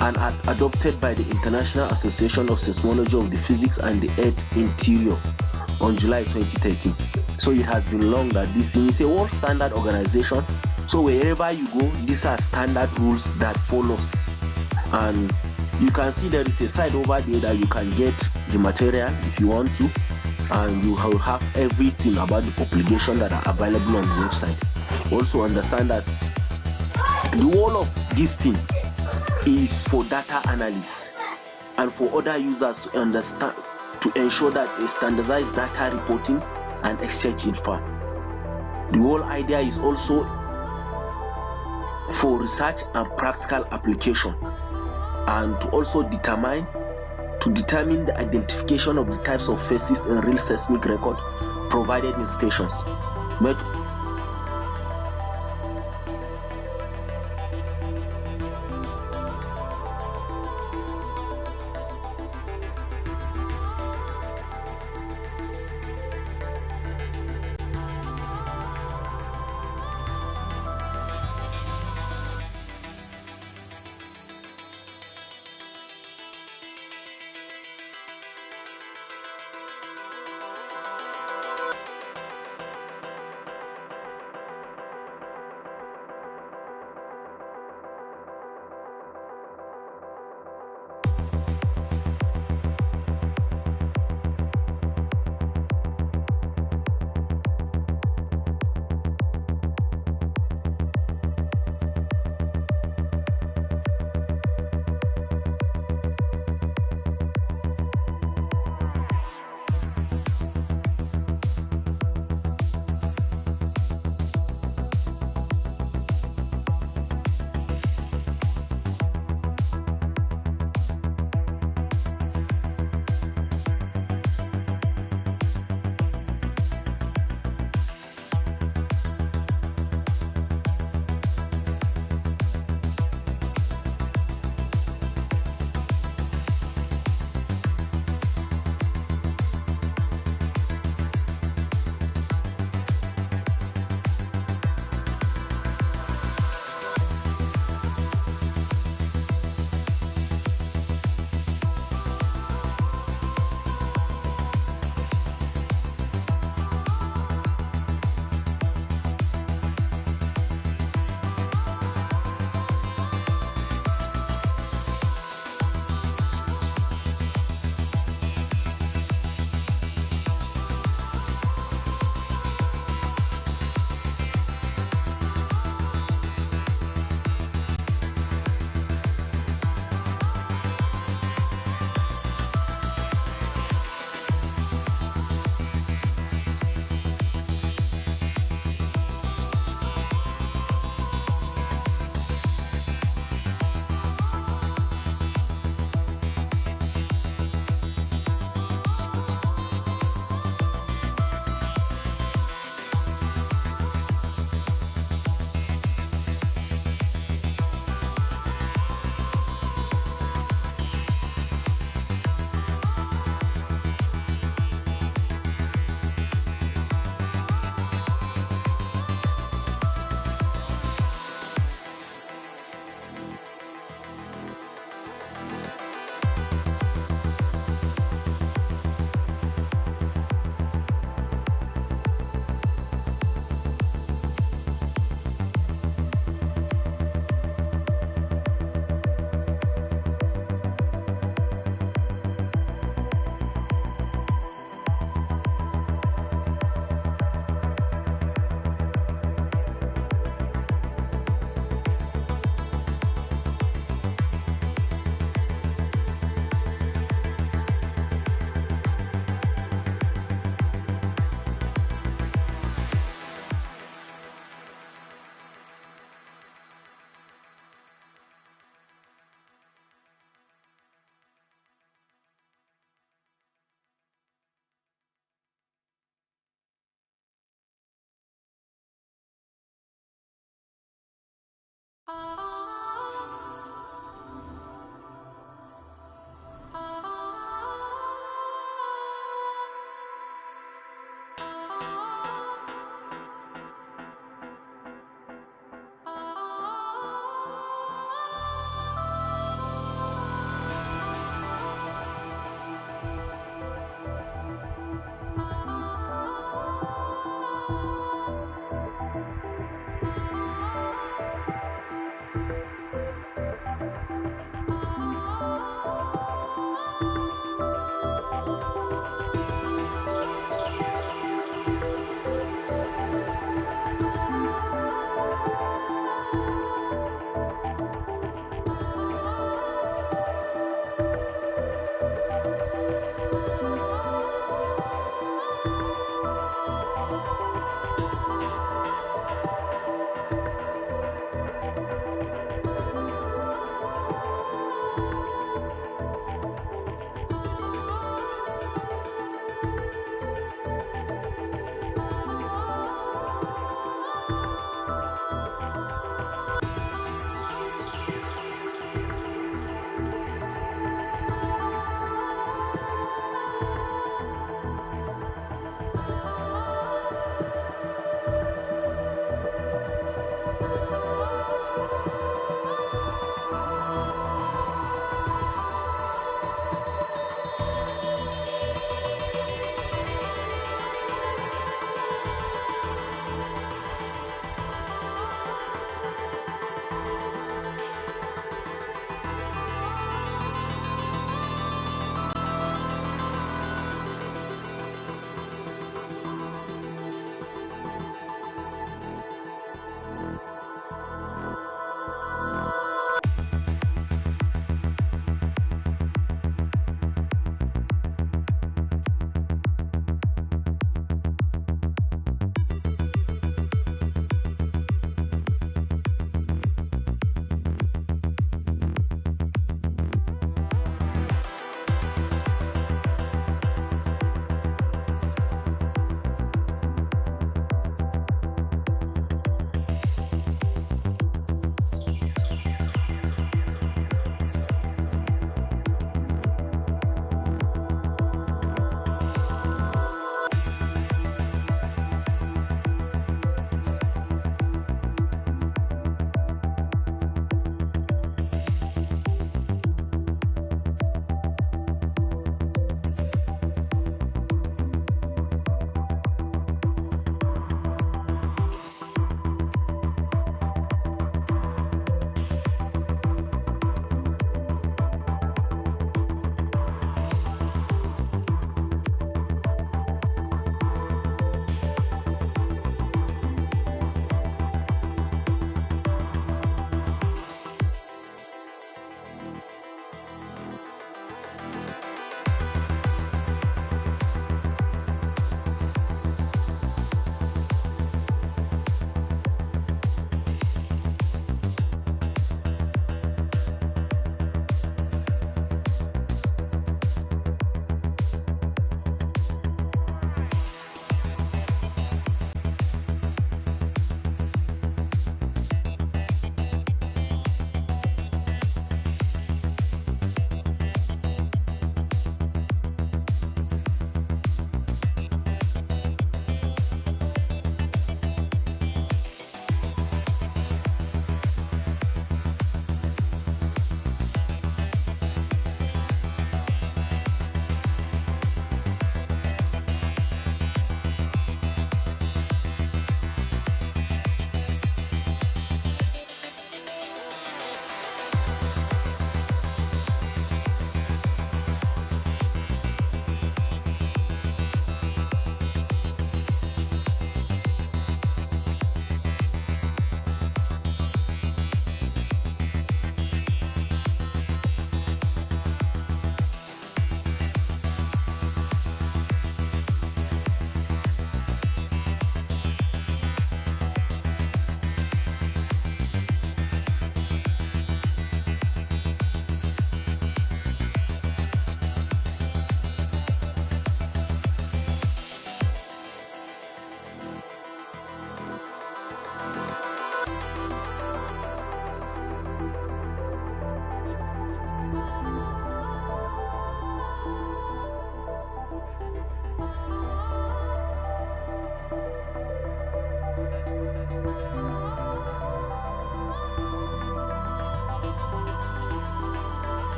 and adopted by the International Association of Seismology of the Physics and the Earth Interior on July 2013. So it has been long that this thing is a world standard organization. So wherever you go, these are standard rules that follows. And you can see there is a site over there that you can get the material if you want to, and you will have everything about the publications that are available on the website. Also understand that the whole of this thing is for data analysis and for other users to understand, to ensure that a standardized data reporting and exchange info. The whole idea is also for research and practical application, and to also determine the identification of the types of phases in real seismic record provided in stations, made